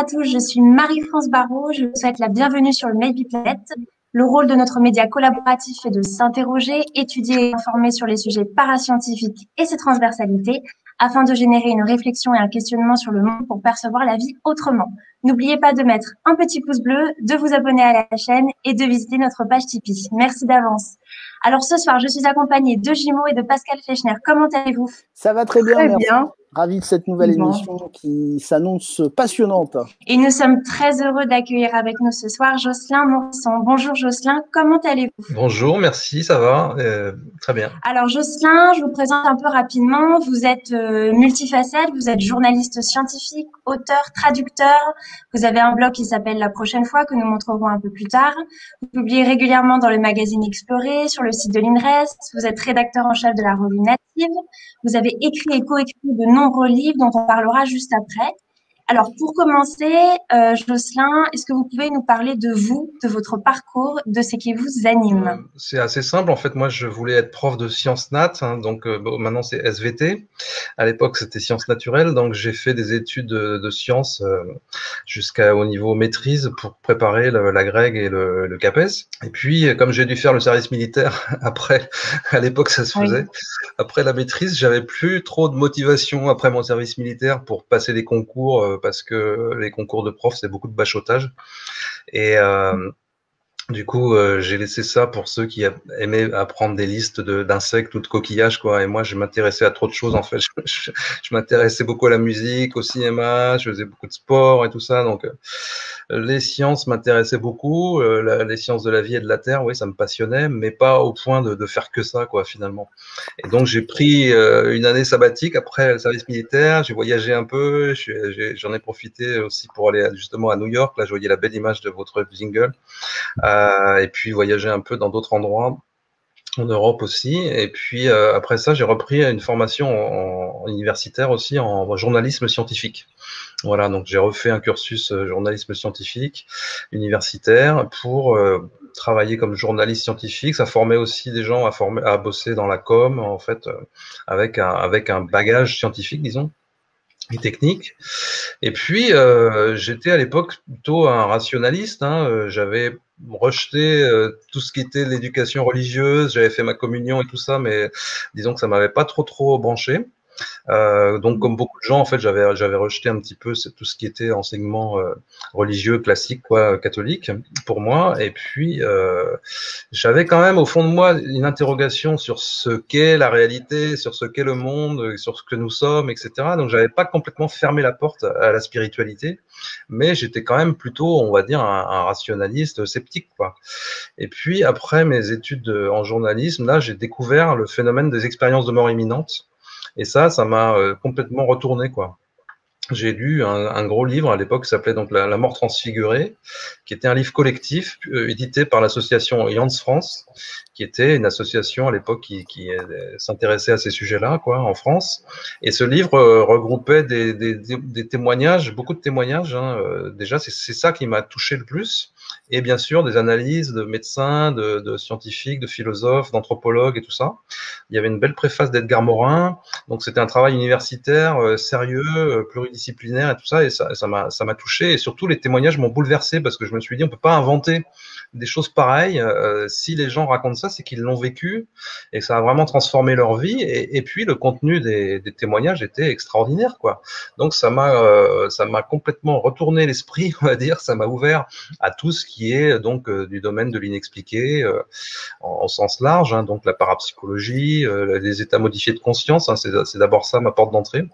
à tous, je suis Marie-France Barrault. Je vous souhaite la bienvenue sur le Maybe Planet. Le rôle de notre média collaboratif est de s'interroger, étudier et informer sur les sujets parascientifiques et ses transversalités afin de générer une réflexion et un questionnement sur le monde pour percevoir la vie autrement. N'oubliez pas de mettre un petit pouce bleu, de vous abonner à la chaîne et de visiter notre page Tipeee. Merci d'avance. Alors ce soir, je suis accompagnée de Jimo et de Pascal Fechner. Comment allez-vous? Ça va très bien, Très merci. bien. Ravi de cette nouvelle émission qui s'annonce passionnante. Et nous sommes très heureux d'accueillir avec nous ce soir Jocelyn Morisson. Bonjour Jocelyn, comment allez-vous? Bonjour, merci, ça va, très bien. Alors Jocelyn, je vous présente un peu rapidement. Vous êtes multifacette, vous êtes journaliste scientifique, auteur, traducteur. Vous avez un blog qui s'appelle La Prochaine Fois, que nous montrerons un peu plus tard. Vous publiez régulièrement dans le magazine Explorer, sur le site de l'INRES. Vous êtes rédacteur en chef de la revue Native. Vous avez écrit et coécrit de nombreux livres dont on parlera juste après. Alors, pour commencer, Jocelyn, est-ce que vous pouvez nous parler de vous, de votre parcours, de ce qui vous anime? C'est assez simple. En fait, moi, je voulais être prof de sciences nat, donc maintenant c'est SVT. À l'époque, c'était sciences naturelles, donc j'ai fait des études de sciences jusqu'au niveau maîtrise pour préparer la Greg et le CAPES. Et puis, comme j'ai dû faire le service militaire après, à l'époque, ça se faisait. Oui. Après la maîtrise, j'avais plus trop de motivation après mon service militaire pour passer des concours. Parce que les concours de prof, c'est beaucoup de bachotage. Et du coup, j'ai laissé ça pour ceux qui aimaient apprendre des listes d'insectes ou de coquillages, quoi. Et moi, je m'intéressais à trop de choses, en fait. Je m'intéressais beaucoup à la musique, au cinéma, je faisais beaucoup de sport et tout ça. Donc, les sciences m'intéressaient beaucoup. Les sciences de la vie et de la terre, oui, ça me passionnait, mais pas au point de faire que ça, quoi, finalement. Et donc, j'ai pris une année sabbatique après le service militaire. J'ai voyagé un peu. J'en ai profité aussi pour aller justement à New York. Là, je voyais la belle image de votre jingle. Et puis voyager un peu dans d'autres endroits, en Europe aussi. Et puis après ça, j'ai repris une formation universitaire aussi en journalisme scientifique. Voilà, donc j'ai refait un cursus journalisme scientifique universitaire pour travailler comme journaliste scientifique. Ça formait aussi des gens à bosser dans la com, en fait, avec un bagage scientifique, disons, et technique. Et puis, j'étais à l'époque plutôt un rationaliste. J'avais rejeté tout ce qui était l'éducation religieuse. J'avais fait ma communion et tout ça, mais disons que ça m'avait pas trop branché. Donc, comme beaucoup de gens, en fait, j'avais rejeté un petit peu tout ce qui était enseignement religieux classique, quoi, catholique, pour moi. Et puis, j'avais quand même au fond de moi une interrogation sur ce qu'est la réalité, sur ce qu'est le monde, sur ce que nous sommes, etc. Donc, j'avais pas complètement fermé la porte à la spiritualité, mais j'étais quand même plutôt, on va dire, un rationaliste sceptique, quoi. Et puis, après mes études en journalisme, là, j'ai découvert le phénomène des expériences de mort imminente. Et ça m'a complètement retourné, quoi. J'ai lu un gros livre à l'époque qui s'appelait donc La mort transfigurée, qui était un livre collectif édité par l'association Jans France, qui était une association à l'époque qui s'intéressait à ces sujets-là, quoi, en France. Et ce livre regroupait des témoignages, beaucoup de témoignages. Déjà, c'est ça qui m'a touché le plus. Et bien sûr, des analyses de médecins, de scientifiques, de philosophes, d'anthropologues et tout ça. Il y avait une belle préface d'Edgar Morin. Donc, c'était un travail universitaire sérieux, pluridisciplinaire et tout ça. Et ça m'a touché. Et surtout, les témoignages m'ont bouleversé parce que je me suis dit, on peut pas inventer des choses pareilles. Si les gens racontent ça, c'est qu'ils l'ont vécu et ça a vraiment transformé leur vie. Et puis, le contenu des témoignages était extraordinaire, quoi. Donc, ça m'a complètement retourné l'esprit, on va dire. Ça m'a ouvert à tout ce qui est donc du domaine de l'inexpliqué en sens large, donc la parapsychologie, les états modifiés de conscience, c'est d'abord ça ma porte d'entrée.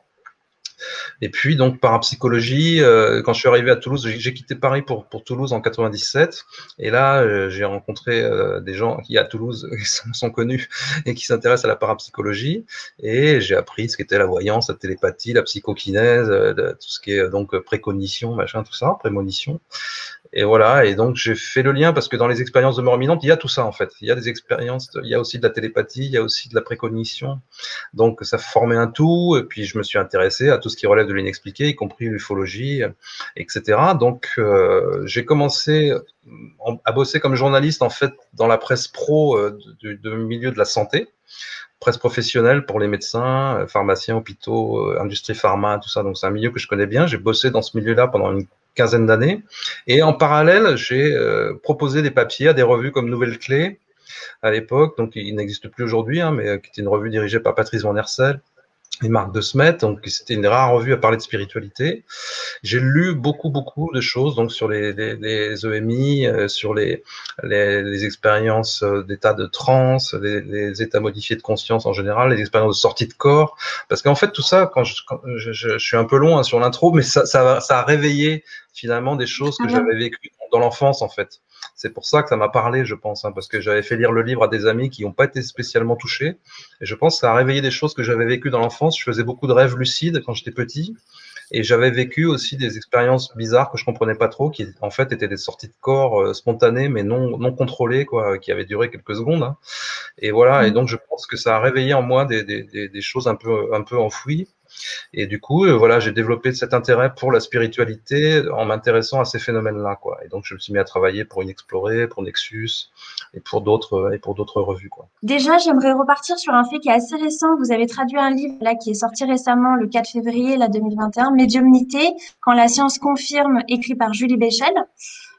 Et puis donc parapsychologie, quand je suis arrivé à Toulouse, j'ai quitté Paris pour Toulouse en 97, et là j'ai rencontré des gens qui à Toulouse sont connus et qui s'intéressent à la parapsychologie, et j'ai appris ce qu'était la voyance, la télépathie, la psychokinèse, tout ce qui est donc précognition, machin, tout ça, prémonition. Et voilà, et donc j'ai fait le lien parce que dans les expériences de mort imminente, il y a tout ça en fait. Il y a des expériences, il y a aussi de la télépathie, il y a aussi de la précognition. Donc ça formait un tout, et puis je me suis intéressé à tout ce qui relève de l'inexpliqué, y compris l'ufologie, etc. Donc j'ai commencé à bosser comme journaliste en fait dans la presse pro du milieu de la santé, presse professionnelle pour les médecins, pharmaciens, hôpitaux, industrie pharma, tout ça. Donc c'est un milieu que je connais bien. J'ai bossé dans ce milieu-là pendant une quinzaine d'années. Et en parallèle, j'ai proposé des papiers à des revues comme Nouvelle Clé à l'époque, donc il n'existe plus aujourd'hui, hein, mais qui était une revue dirigée par Patrice Van Hersel et Marc de Smet, donc c'était une rare revue à parler de spiritualité. J'ai lu beaucoup de choses donc sur les EMI, sur les expériences d'état de transe, les états modifiés de conscience en général, les expériences de sortie de corps, parce qu'en fait tout ça, quand je suis un peu long hein, sur l'intro, mais ça a réveillé finalement des choses que j'avais vécues dans l'enfance en fait. C'est pour ça que ça m'a parlé, je pense, hein, parce que j'avais fait lire le livre à des amis qui n'ont pas été spécialement touchés. Et je pense que ça a réveillé des choses que j'avais vécues dans l'enfance. Je faisais beaucoup de rêves lucides quand j'étais petit. Et j'avais vécu aussi des expériences bizarres que je comprenais pas trop, qui en fait étaient des sorties de corps spontanées, mais non contrôlées, quoi, qui avaient duré quelques secondes. Hein. Et voilà. Et donc je pense que ça a réveillé en moi des choses un peu enfouies. Et du coup, voilà, j'ai développé cet intérêt pour la spiritualité en m'intéressant à ces phénomènes-là, quoi. Et donc, je me suis mis à travailler pour Inexploré, pour Nexus et pour d'autres revues, quoi. Déjà, j'aimerais repartir sur un fait qui est assez récent. Vous avez traduit un livre là qui est sorti récemment, le 4 février 2021, Médiumnité, quand la science confirme, écrit par Julie Béchel.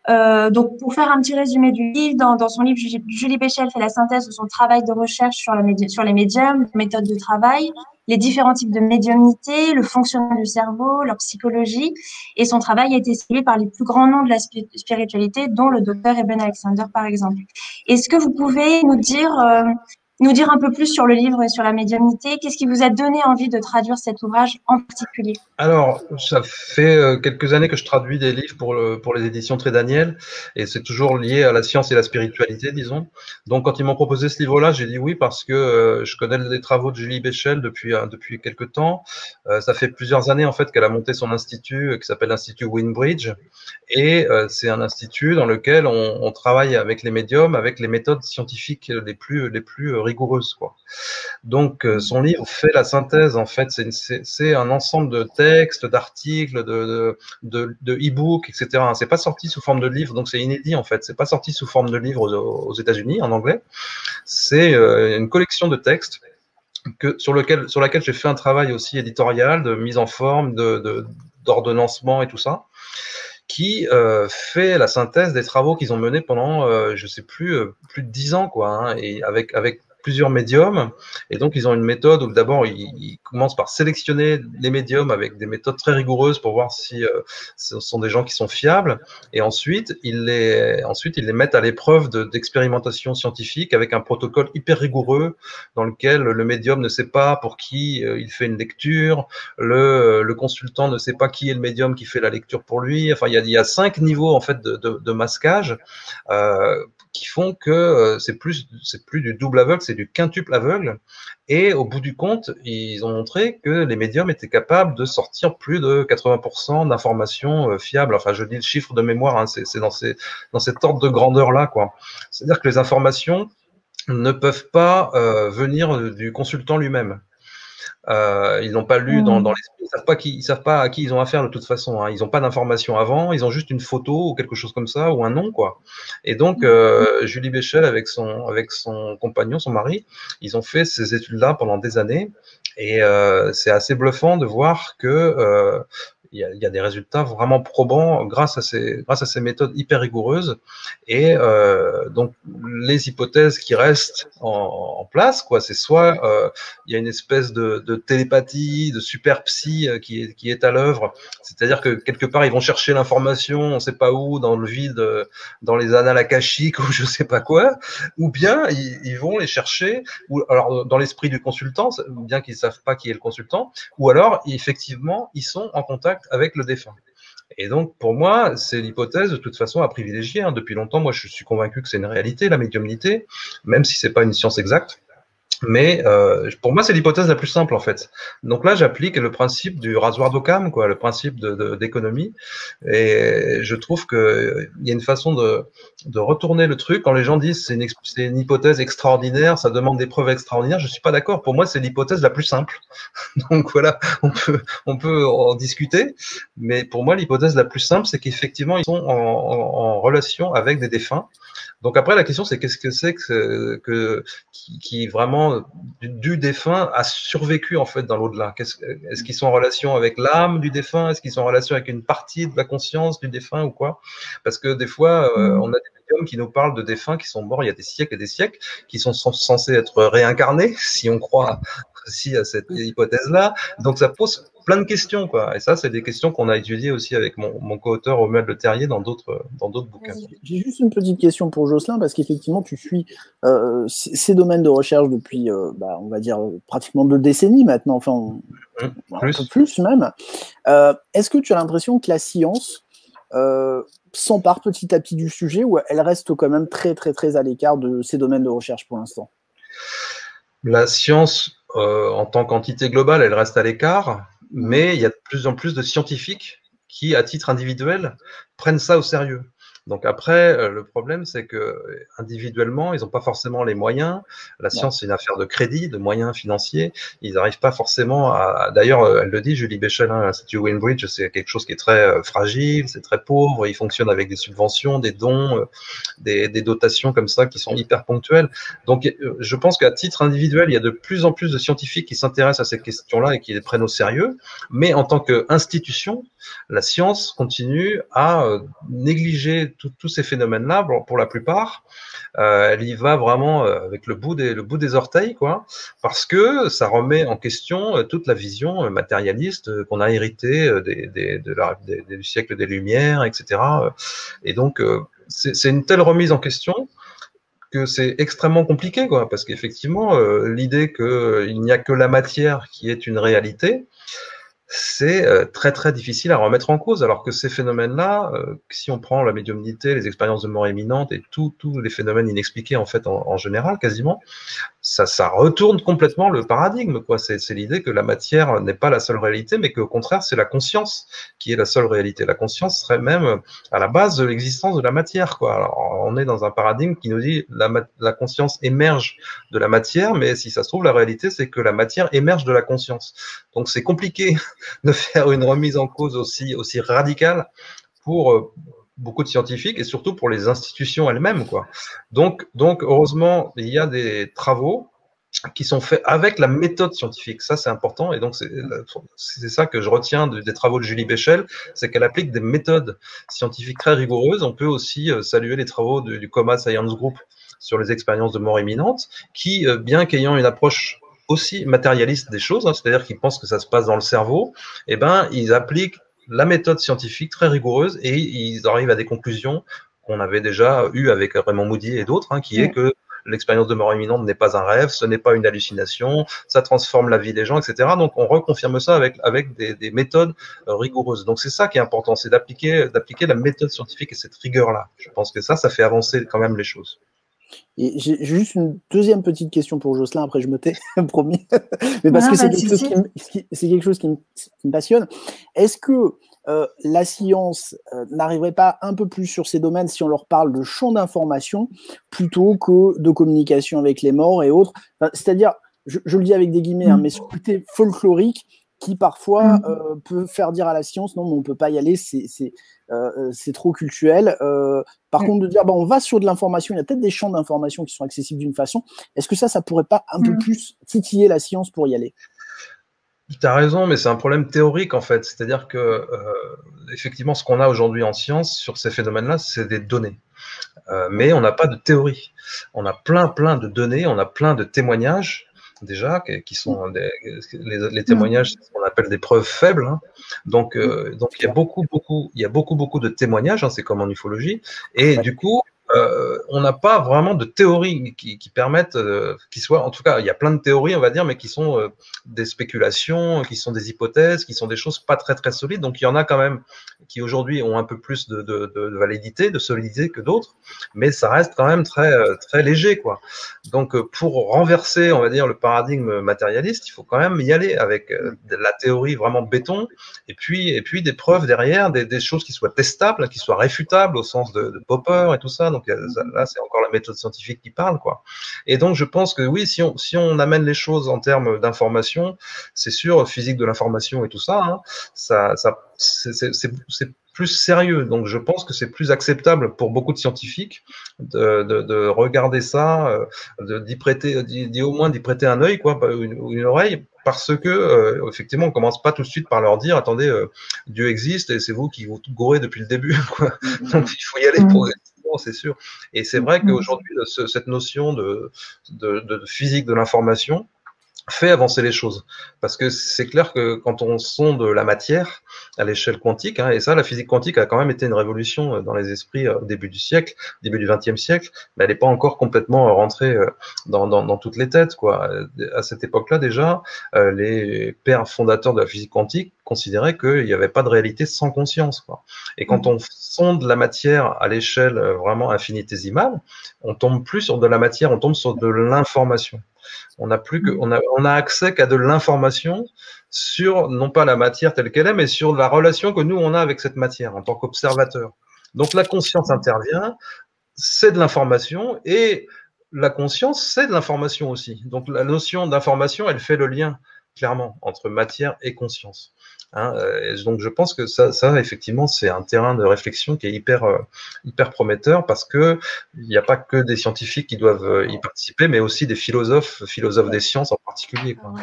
Donc, pour faire un petit résumé du livre, dans son livre, Julie Béchel fait la synthèse de son travail de recherche sur les médiums, les méthodes de travail, les différents types de médiumnité, le fonctionnement du cerveau, leur psychologie. Et son travail a été suivi par les plus grands noms de la spiritualité, dont le docteur Eben Alexander, par exemple. Est-ce que vous pouvez nous dire un peu plus sur le livre et sur la médiumnité? Qu'est-ce qui vous a donné envie de traduire cet ouvrage en particulier? Alors, ça fait quelques années que je traduis des livres pour les éditions Très Daniel, et c'est toujours lié à la science et la spiritualité, disons. Donc, quand ils m'ont proposé ce livre-là, j'ai dit oui parce que je connais les travaux de Julie Béchel depuis quelques temps. Ça fait plusieurs années en fait qu'elle a monté son institut qui s'appelle l'Institut Windbridge, et c'est un institut dans lequel on travaille avec les médiums, avec les méthodes scientifiques les plus rigoureuses, quoi. Donc, son livre fait la synthèse, en fait, c'est un ensemble de textes, d'articles, de e-books, etc. C'est pas sorti sous forme de livre, donc c'est inédit, en fait. C'est pas sorti sous forme de livre aux États-Unis, en anglais. C'est une collection de textes sur laquelle j'ai fait un travail aussi éditorial, de mise en forme, d'ordonnancement et tout ça, qui fait la synthèse des travaux qu'ils ont menés pendant, je sais plus de 10 ans, quoi, hein, et avec plusieurs médiums. Et donc, ils ont une méthode où d'abord, ils commencent par sélectionner les médiums avec des méthodes très rigoureuses pour voir si ce sont des gens qui sont fiables. Et ensuite, ils les mettent à l'épreuve d'expérimentation scientifique avec un protocole hyper rigoureux dans lequel le médium ne sait pas pour qui il fait une lecture, le consultant ne sait pas qui est le médium qui fait la lecture pour lui. Enfin, il y a 5 niveaux en fait de masquage qui font que c'est plus du double aveugle, c'est du quintuple aveugle. Et au bout du compte, ils ont montré que les médiums étaient capables de sortir plus de 80% d'informations fiables. Enfin, je dis le chiffre de mémoire, hein, c'est dans cet ordre de grandeur-là, quoi. C'est-à-dire que les informations ne peuvent pas venir du consultant lui-même. Ils n'ont pas lu dans l'esprit, ils savent pas à qui ils ont affaire de toute façon. Hein. Ils n'ont pas d'informations avant, ils ont juste une photo ou quelque chose comme ça ou un nom, quoi. Et donc Julie Béchel avec son compagnon, son mari, ils ont fait ces études-là pendant des années et c'est assez bluffant de voir que il y a des résultats vraiment probants grâce à ces méthodes hyper rigoureuses. Et donc, les hypothèses qui restent en place, quoi, c'est soit il y a une espèce de télépathie, de super psy qui est à l'œuvre. C'est-à-dire que quelque part, ils vont chercher l'information, on ne sait pas où, dans le vide, dans les annales akashiques ou je ne sais pas quoi, ou bien ils vont les chercher, ou alors dans l'esprit du consultant, bien qu'ils ne savent pas qui est le consultant, ou alors effectivement, ils sont en contact avec le défunt. Et donc, pour moi, c'est l'hypothèse de toute façon à privilégier. Hein. Depuis longtemps, moi, je suis convaincu que c'est une réalité, la médiumnité, même si c'est pas une science exacte. Mais pour moi, c'est l'hypothèse la plus simple, en fait. Donc là, j'applique le principe du rasoir d'Occam, quoi, le principe d'économie. Et je trouve qu'il y a une façon de retourner le truc quand les gens disent c'est une hypothèse extraordinaire, ça demande des preuves extraordinaires. Je suis pas d'accord. Pour moi, c'est l'hypothèse la plus simple. Donc voilà, on peut en discuter, mais pour moi, l'hypothèse la plus simple, c'est qu'effectivement, ils sont en relation avec des défunts. Donc après, la question, c'est qu'est-ce que c'est qui vraiment du défunt a survécu en fait dans l'au-delà. Est-ce qu'ils sont en relation avec l'âme du défunt? Est-ce qu'ils sont en relation avec une partie de la conscience du défunt ou quoi? Parce que des fois, on a des médiums qui nous parlent de défunts qui sont morts il y a des siècles et des siècles, qui sont censés être réincarnés, si on croit aussi à cette hypothèse-là. Donc ça pose plein de questions, quoi. Et ça, c'est des questions qu'on a étudiées aussi avec mon co-auteur Romuald Le Terrier dans d'autres bouquins. J'ai juste une petite question pour Jocelyn, parce qu'effectivement, tu suis ces domaines de recherche depuis, on va dire, pratiquement 2 décennies maintenant, enfin, un peu plus même. Est-ce que tu as l'impression que la science s'empare petit à petit du sujet, ou elle reste quand même très, très, très à l'écart de ces domaines de recherche pour l'instant? La science, en tant qu'entité globale, elle reste à l'écart, mais il y a de plus en plus de scientifiques qui, à titre individuel, prennent ça au sérieux. Donc après, le problème, c'est que individuellement, ils n'ont pas forcément les moyens. La science, c'est une affaire de crédit, de moyens financiers. Ils n'arrivent pas forcément à… D'ailleurs, elle le dit, Julie Béchel, l'Institut Wayne-Bridge, c'est quelque chose qui est très fragile, c'est très pauvre. Il fonctionne avec des subventions, des dons, des dotations comme ça qui sont hyper ponctuelles. Donc, je pense qu'à titre individuel, il y a de plus en plus de scientifiques qui s'intéressent à ces questions-là et qui les prennent au sérieux. Mais en tant qu'institution, la science continue à négliger tous ces phénomènes-là, pour la plupart. Elle y va vraiment avec le bout des orteils, quoi, parce que ça remet en question toute la vision matérialiste qu'on a héritée du siècle des Lumières, etc. Et donc, c'est une telle remise en question que c'est extrêmement compliqué, quoi, parce qu'effectivement, l'idée qu'il n'y a que la matière qui est une réalité, c'est très très difficile à remettre en cause, alors que ces phénomènes-là, si on prend la médiumnité, les expériences de mort imminente et tous les phénomènes inexpliqués en fait en général quasiment, ça retourne complètement le paradigme, quoi. C'est l'idée que la matière n'est pas la seule réalité, mais qu'au contraire c'est la conscience qui est la seule réalité. La conscience serait même à la base de l'existence de la matière, quoi. Alors, on est dans un paradigme qui nous dit la conscience émerge de la matière, mais si ça se trouve la réalité c'est que la matière émerge de la conscience. Donc c'est compliqué de faire une remise en cause aussi radicale pour beaucoup de scientifiques et surtout pour les institutions elles-mêmes, quoi. Donc, heureusement, il y a des travaux qui sont faits avec la méthode scientifique. Ça, c'est important. Et donc, c'est ça que je retiens des travaux de Julie Béchel, c'est qu'elle applique des méthodes scientifiques très rigoureuses. On peut aussi saluer les travaux du Coma Science Group sur les expériences de mort imminente, qui, bien qu'ayant une approche aussi matérialiste des choses, c'est-à-dire qu'ils pensent que ça se passe dans le cerveau, eh ben, ils appliquent la méthode scientifique très rigoureuse et ils arrivent à des conclusions qu'on avait déjà eues avec Raymond Moody et d'autres, qui est que l'expérience de mort imminente n'est pas un rêve, ce n'est pas une hallucination, ça transforme la vie des gens, etc. Donc on reconfirme ça avec des méthodes rigoureuses. Donc c'est ça qui est important, c'est d'appliquer la méthode scientifique et cette rigueur-là. Je pense que ça fait avancer quand même les choses. Et j'ai juste une deuxième petite question pour Jocelyn, après je me tais, promis, mais parce que c'est quelque chose qui me passionne. Est-ce que la science n'arriverait pas un peu plus sur ces domaines si on leur parle de champ d'information plutôt que de communication avec les morts et autres, c'est-à-dire, je le dis avec des guillemets, mais ce côté folklorique qui parfois peut faire dire à la science non, mais on ne peut pas y aller, c'est trop cultuel. Par contre, de dire on va sur de l'information, il y a peut-être des champs d'information qui sont accessibles d'une façon. Est-ce que ça pourrait pas un peu plus titiller la science pour y aller? Tu as raison, mais c'est un problème théorique en fait. C'est-à-dire que effectivement, ce qu'on a aujourd'hui en science sur ces phénomènes-là, c'est des données. Mais on n'a pas de théorie. On a plein de données, on a plein de témoignages déjà, qui sont les témoignages, c'est ce qu'on appelle des preuves faibles. Donc il y a beaucoup de témoignages, c'est comme en ufologie, et du coup, on n'a pas vraiment de théories qui permettent, qui soient, en tout cas, il y a plein de théories, on va dire, mais qui sont des spéculations, qui sont des hypothèses, qui sont des choses pas très très solides. Donc il y en a quand même qui aujourd'hui ont un peu plus de validité, de solidité que d'autres, mais ça reste quand même très très léger, quoi. Donc pour renverser, on va dire, le paradigme matérialiste, il faut quand même y aller avec de la théorie vraiment béton, et puis des preuves derrière, des choses qui soient testables, qui soient réfutables au sens de Popper et tout ça. Donc là, c'est encore la méthode scientifique qui parle, quoi. Et donc, je pense que oui, si on amène les choses en termes d'information, c'est sûr, physique de l'information et tout ça, hein, c'est plus sérieux. Donc, je pense que c'est plus acceptable pour beaucoup de scientifiques de regarder ça, au moins d'y prêter un œil, quoi, une oreille, parce que effectivement, on commence pas tout de suite par leur dire, attendez, Dieu existe et c'est vous qui vous gourez depuis le début, quoi. Donc, il faut y aller progressivement, c'est sûr. Et c'est vrai qu'aujourd'hui, cette notion de physique de l'information fait avancer les choses. Parce que c'est clair que quand on sonde la matière à l'échelle quantique, hein, et ça, la physique quantique a quand même été une révolution dans les esprits au début du siècle, début du XXe siècle, mais elle n'est pas encore complètement rentrée dans toutes les têtes, quoi. À cette époque-là, déjà, les pères fondateurs de la physique quantique considéraient qu'il n'y avait pas de réalité sans conscience, quoi. Et quand on sonde la matière à l'échelle vraiment infinitésimale, on tombe plus sur de la matière, on tombe sur de l'information. On a accès qu'à de l'information sur, non pas la matière telle qu'elle est, mais sur la relation que nous, on a avec cette matière en tant qu'observateur. Donc la conscience intervient, c'est de l'information, et la conscience, c'est de l'information aussi. Donc la notion d'information, elle fait le lien, clairement, entre matière et conscience. Hein, donc je pense que ça effectivement, c'est un terrain de réflexion qui est hyper prometteur, parce que il n'y a pas que des scientifiques qui doivent y participer, mais aussi des philosophes des sciences en particulier, quoi.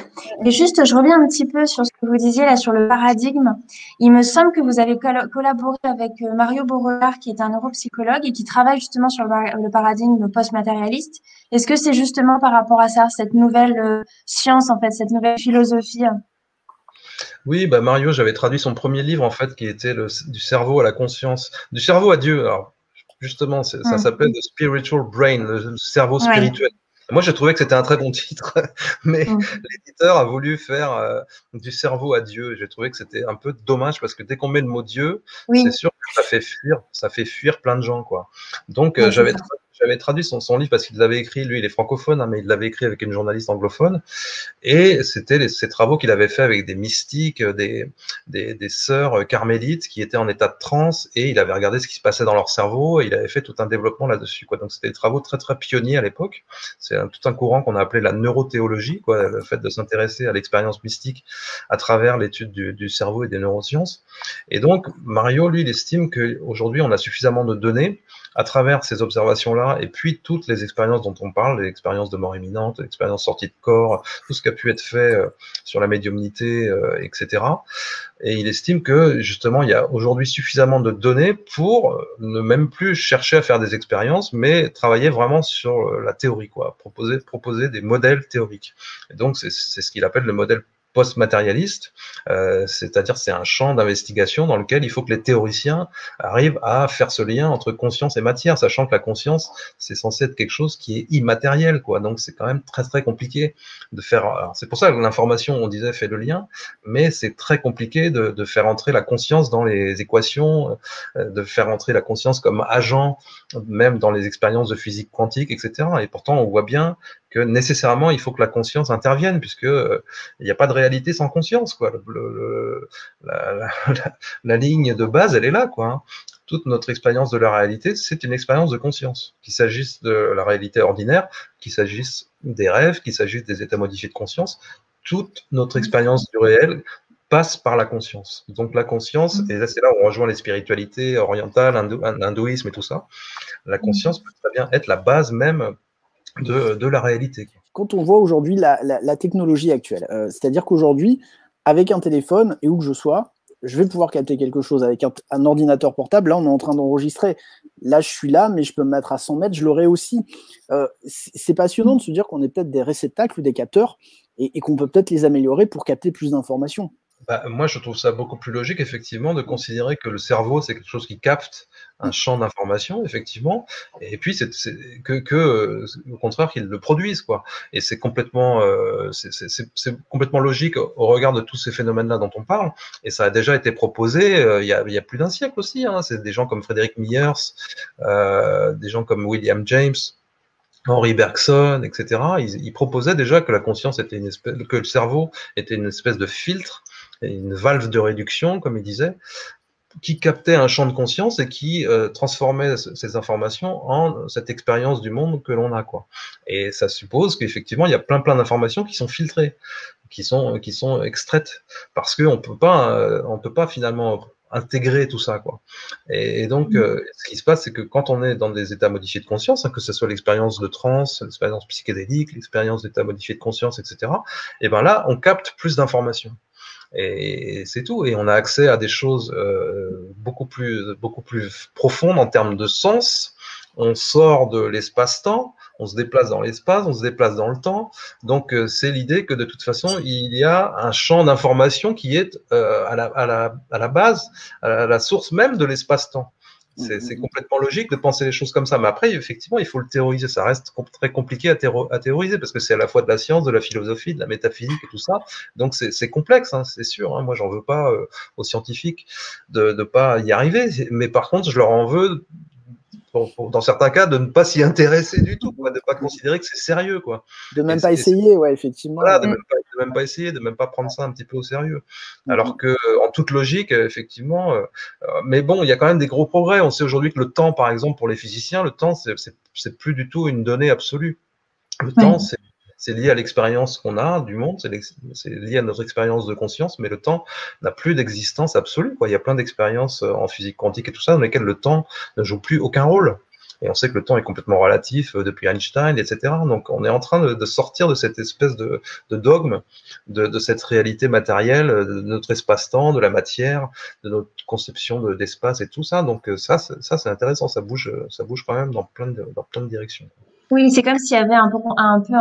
Et juste, je reviens un petit peu sur ce que vous disiez là sur le paradigme. Il me semble que vous avez collaboré avec Mario Borrelard, qui est un neuropsychologue et qui travaille justement sur le paradigme post-matérialiste. Est-ce que c'est justement par rapport à ça, cette nouvelle science, en fait, cette nouvelle philosophie? Oui, bah Mario, j'avais traduit son premier livre, en fait, qui était du cerveau à la conscience, du cerveau à Dieu. Alors, justement, ça s'appelait The Spiritual Brain, le cerveau spirituel. Moi, je trouvais que c'était un très bon titre, mais l'éditeur a voulu faire du cerveau à Dieu. J'ai trouvé que c'était un peu dommage, parce que dès qu'on met le mot Dieu, c'est sûr que ça fait fuir plein de gens, quoi. Donc, j'avais traduit son livre parce qu'il l'avait écrit, lui, il est francophone, hein, mais il l'avait écrit avec une journaliste anglophone. Et c'était ces travaux qu'il avait fait avec des mystiques, des sœurs carmélites qui étaient en état de transe, et il avait regardé ce qui se passait dans leur cerveau, et il avait fait tout un développement là-dessus, quoi. Donc c'était des travaux très très pionniers à l'époque. C'est tout un courant qu'on a appelé la neurothéologie, quoi, le fait de s'intéresser à l'expérience mystique à travers l'étude du cerveau et des neurosciences. Et donc Mario, lui, il estime qu'aujourd'hui on a suffisamment de données à travers ces observations-là, et puis toutes les expériences dont on parle, les expériences de mort imminente, les expériences sorties de corps, tout ce qui a pu être fait sur la médiumnité, etc. Et il estime que, justement, il y a aujourd'hui suffisamment de données pour ne même plus chercher à faire des expériences, mais travailler vraiment sur la théorie, quoi, proposer des modèles théoriques. Et donc, c'est ce qu'il appelle le modèle post-matérialiste, c'est-à-dire c'est un champ d'investigation dans lequel il faut que les théoriciens arrivent à faire ce lien entre conscience et matière, sachant que la conscience, c'est censé être quelque chose qui est immatériel, quoi. Donc c'est quand même très très compliqué de faire. C'est pour ça que l'information, on disait, fait le lien, mais c'est très compliqué de faire entrer la conscience dans les équations, de faire entrer la conscience comme agent, même dans les expériences de physique quantique, etc. Et pourtant, on voit bien que nécessairement, il faut que la conscience intervienne, puisque il n'y a pas de réalité sans conscience, quoi. La ligne de base, elle est là, quoi, hein. Toute notre expérience de la réalité, c'est une expérience de conscience. Qu'il s'agisse de la réalité ordinaire, qu'il s'agisse des rêves, qu'il s'agisse des états modifiés de conscience, toute notre expérience du réel passe par la conscience. Donc la conscience, et là c'est là où on rejoint les spiritualités orientales, l'hindouisme et tout ça, la conscience peut très bien être la base même de la réalité. Quand on voit aujourd'hui la technologie actuelle, c'est-à-dire qu'aujourd'hui, avec un téléphone, et où que je sois, je vais pouvoir capter quelque chose avec un ordinateur portable. Là, on est en train d'enregistrer. Là, je suis là, mais je peux me mettre à 100 mètres, je l'aurai aussi. C'est passionnant de se dire qu'on est peut-être des réceptacles ou des capteurs, et qu'on peut peut-être les améliorer pour capter plus d'informations. Bah, moi, je trouve ça beaucoup plus logique, effectivement, de considérer que le cerveau, c'est quelque chose qui capte un champ d'information, effectivement, et puis au contraire, qu'ils le produisent, quoi. Et c'est complètement logique au regard de tous ces phénomènes-là dont on parle, et ça a déjà été proposé il y a plus d'un siècle aussi, hein. C'est des gens comme Frédéric Myers, des gens comme William James, Henri Bergson, etc. Ils proposaient déjà que la conscience était que le cerveau était une espèce de filtre, une valve de réduction, comme il disait, qui captait un champ de conscience et qui transformait ces informations en cette expérience du monde que l'on a, quoi. Et ça suppose qu'effectivement, il y a plein d'informations qui sont filtrées, qui sont extraites, parce qu'on peut pas finalement intégrer tout ça, quoi. Et donc, ce qui se passe, c'est que quand on est dans des états modifiés de conscience, hein, que ce soit l'expérience de transe, l'expérience psychédélique, l'expérience d'état modifié de conscience, etc., et ben là, on capte plus d'informations. Et c'est tout. Et on a accès à des choses beaucoup plus profondes en termes de sens. On sort de l'espace-temps, on se déplace dans l'espace, on se déplace dans le temps. Donc c'est l'idée que de toute façon, il y a un champ d'information qui est à la base, à la source même de l'espace-temps. C'est complètement logique de penser les choses comme ça. Mais après, effectivement, il faut le théoriser. Ça reste très compliqué à théoriser parce que c'est à la fois de la science, de la philosophie, de la métaphysique et tout ça. Donc, c'est complexe, hein, c'est sûr. Hein. Moi, j'en veux pas aux scientifiques de pas y arriver. Mais par contre, je leur en veux, dans certains cas, de ne pas s'y intéresser du tout, quoi, de ne pas considérer que c'est sérieux, quoi. De même pas essayer, ouais, effectivement. Voilà, de même pas essayer, de même pas prendre ça un petit peu au sérieux. Alors que, en toute logique, effectivement, mais bon, il y a quand même des gros progrès. On sait aujourd'hui que le temps, par exemple, pour les physiciens, le temps, c'est plus du tout une donnée absolue. Le temps, c'est lié à l'expérience qu'on a du monde, c'est lié à notre expérience de conscience, mais le temps n'a plus d'existence absolue, quoi. Il y a plein d'expériences en physique quantique et tout ça, dans lesquelles le temps ne joue plus aucun rôle. Et on sait que le temps est complètement relatif depuis Einstein, etc. Donc on est en train de sortir de cette espèce de dogme, de cette réalité matérielle, de notre espace-temps, de la matière, de notre conception d'espace et tout ça. Donc ça c'est intéressant, ça bouge quand même dans plein de directions. Oui, c'est comme s'il y avait un peu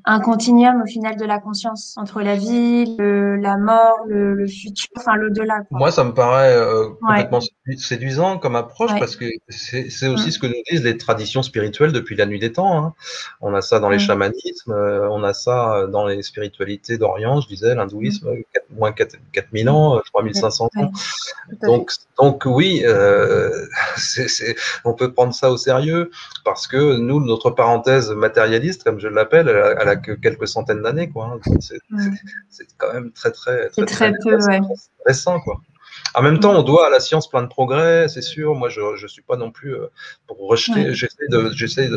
un continuum au final de la conscience entre la vie, la mort, le futur, enfin l'au-delà. Moi, ça me paraît complètement séduisant comme approche parce que c'est aussi ce que nous disent les traditions spirituelles depuis la nuit des temps. Hein. On a ça dans les chamanismes, on a ça dans les spiritualités d'Orient, je disais, l'hindouisme, moins 4000 ans, 3500 ans. Donc oui, on peut prendre ça au sérieux parce que nous, notre parenthèse matérialiste, comme je l'appelle, elle a que quelques centaines d'années, quoi. Hein. C'est quand même très peu, récent, quoi. En même temps, on doit à la science plein de progrès, c'est sûr. Moi, je suis pas non plus pour rejeter. J'essaie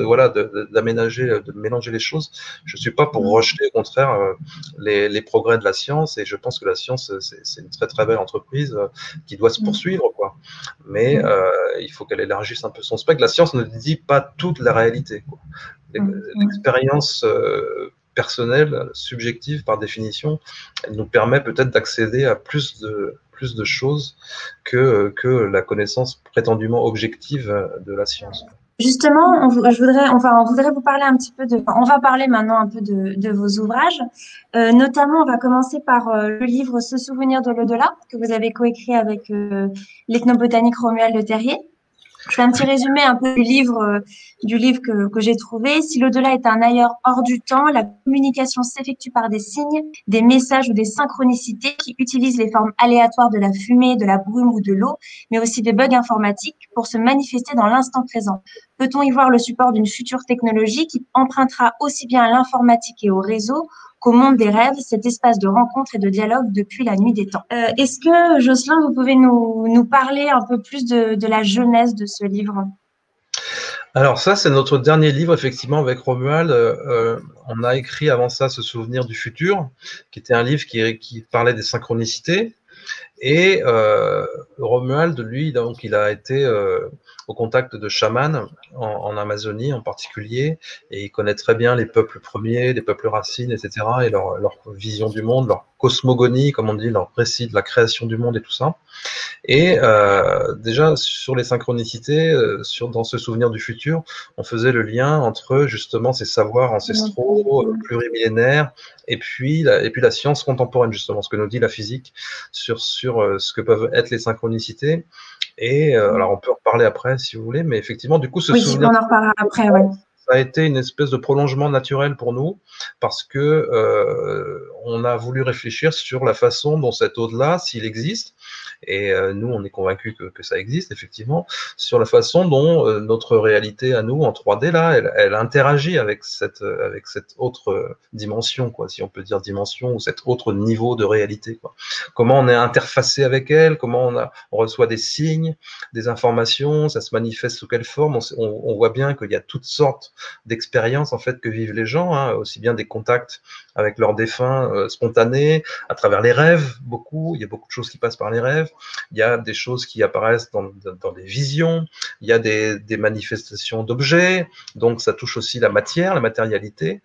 d'aménager, de mélanger les choses. Je suis pas pour rejeter, au contraire, les progrès de la science. Et je pense que la science, c'est une très belle entreprise qui doit se poursuivre, quoi. Mais il faut qu'elle élargisse un peu son spectre. La science ne dit pas toute la réalité, quoi. L'expérience personnelle, subjective par définition, elle nous permet peut-être d'accéder à plus de choses que la connaissance prétendument objective de la science. Justement, on voudrait vous parler un petit peu on va parler maintenant un peu de vos ouvrages. Notamment, on va commencer par le livre Se souvenir de l'au-delà que vous avez coécrit avec l'ethnobotanique Romuald Le Terrier. Je fais un petit résumé un peu du livre que j'ai trouvé. Si l'au-delà est un ailleurs hors du temps, la communication s'effectue par des signes, des messages ou des synchronicités qui utilisent les formes aléatoires de la fumée, de la brume ou de l'eau, mais aussi des bugs informatiques pour se manifester dans l'instant présent. Peut-on y voir le support d'une future technologie qui empruntera aussi bien à l'informatique et au réseau qu'au monde des rêves, cet espace de rencontre et de dialogue depuis la nuit des temps. Est-ce que, Jocelyn, vous pouvez nous parler un peu plus de la jeunesse de ce livre? Alors ça, c'est notre dernier livre, effectivement, avec Romuald. On a écrit avant ça Se souvenir du futur, qui était un livre qui parlait des synchronicités. Et Romuald, lui, donc, il a été au contact de chamans en Amazonie en particulier, et il connaît très bien les peuples premiers, les peuples racines, etc., et leur vision du monde, leur cosmogonie, comme on dit, leur récit de la création du monde et tout ça. Et déjà, sur les synchronicités, dans ce souvenir du futur, on faisait le lien entre justement ces savoirs ancestraux, plurimillénaires, et puis la science contemporaine, justement, ce que nous dit la physique sur ce que peuvent être les synchronicités. Et alors, on peut en reparler après, si vous voulez, mais effectivement, du coup, ce souvenir... Oui, on en reparlera après, oui. Ça a été une espèce de prolongement naturel pour nous, parce que on a voulu réfléchir sur la façon dont cet au-delà, s'il existe, et nous, on est convaincus que ça existe, effectivement, sur la façon dont notre réalité à nous, en 3D, là, elle interagit avec cette autre dimension, quoi, si on peut dire dimension, ou cet autre niveau de réalité, quoi. Comment on est interfacé avec elle, comment on reçoit des signes, des informations, ça se manifeste sous quelle forme, on voit bien qu'il y a toutes sortes d'expériences, en fait, que vivent les gens, hein, aussi bien des contacts avec leurs défunts spontanés, à travers les rêves, beaucoup, il y a beaucoup de choses qui passent par les rêves, il y a des choses qui apparaissent dans des visions, il y a des manifestations d'objets, donc ça touche aussi la matière, la matérialité,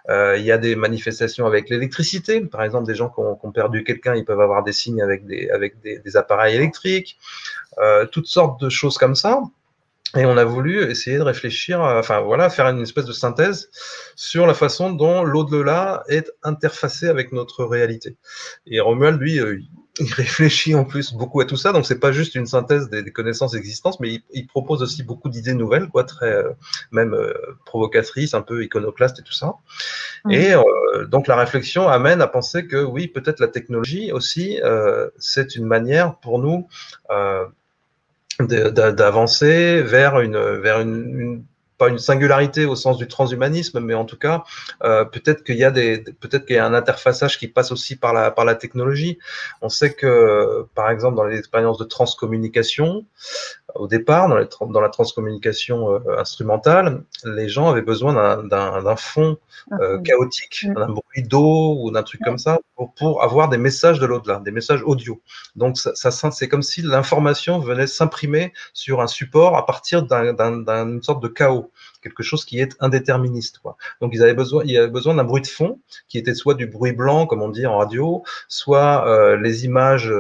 il y a des manifestations avec l'électricité, par exemple des gens qui ont perdu quelqu'un, ils peuvent avoir des signes avec des appareils électriques, toutes sortes de choses comme ça. Et on a voulu essayer de réfléchir, enfin voilà, faire une espèce de synthèse sur la façon dont l'au-delà est interfacé avec notre réalité. Et Romuald, lui, il réfléchit en plus beaucoup à tout ça, donc c'est pas juste une synthèse des connaissances existantes, mais il propose aussi beaucoup d'idées nouvelles, quoi, très même provocatrices, un peu iconoclastes et tout ça. Et donc la réflexion amène à penser que oui, peut-être la technologie aussi, c'est une manière pour nous d'avancer vers une pas une singularité au sens du transhumanisme, mais en tout cas, peut-être qu'il y a un interfaçage qui passe aussi par la technologie. On sait que, par exemple, dans les expériences de transcommunication, au départ, dans la transcommunication instrumentale, les gens avaient besoin d'un fond chaotique, d'un bruit d'eau ou d'un truc comme ça, pour avoir des messages de l'au-delà, des messages audio. Donc, c'est comme si l'information venait s'imprimer sur un support à partir d'une sorte de chaos, quelque chose qui est indéterministe, quoi. Donc, il y avait besoin d'un bruit de fond qui était soit du bruit blanc, comme on dit en radio, soit les images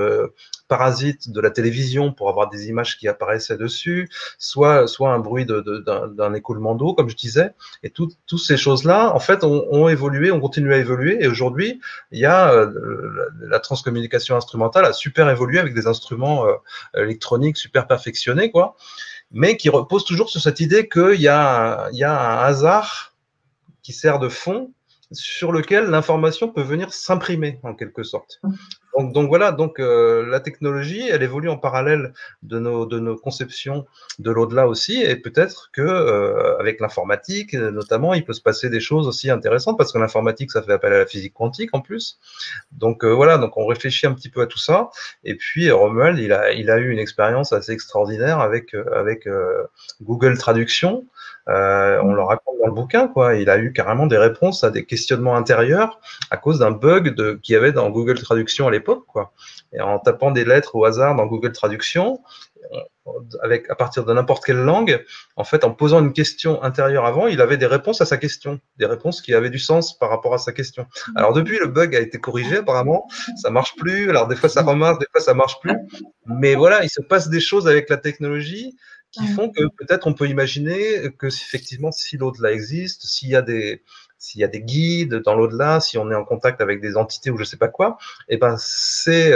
parasites de la télévision pour avoir des images qui apparaissaient dessus, soit un bruit d'un écoulement d'eau, comme je disais. Et toutes ces choses-là, en fait, ont évolué, ont continué à évoluer. Et aujourd'hui, il y a la transcommunication instrumentale a super évolué avec des instruments électroniques super perfectionnés, quoi, mais qui reposent toujours sur cette idée qu'il y a un hasard qui sert de fond sur lequel l'information peut venir s'imprimer en quelque sorte. Donc voilà, la technologie, elle évolue en parallèle de nos conceptions de l'au-delà aussi, et peut-être que avec l'informatique notamment, il peut se passer des choses aussi intéressantes, parce que l'informatique, ça fait appel à la physique quantique en plus. Donc voilà, donc on réfléchit un petit peu à tout ça. Et puis Romuald, il a eu une expérience assez extraordinaire avec Google Traduction. On le raconte dans le bouquin, quoi. Il a eu carrément des réponses à des questionnements intérieurs à cause d'un bug qu'il y avait dans Google Traduction à l'époque, quoi. Et en tapant des lettres au hasard dans Google Traduction, à partir de n'importe quelle langue, en fait, en posant une question intérieure avant, il avait des réponses à sa question, des réponses qui avaient du sens par rapport à sa question. Alors depuis, le bug a été corrigé, apparemment, ça marche plus. Alors des fois ça remarche, des fois ça marche plus. Mais voilà, il se passe des choses avec la technologie qui font que peut-être on peut imaginer que effectivement, si l'au-delà existe, s'il y a des guides dans l'au-delà, si on est en contact avec des entités ou je sais pas quoi, et ben ces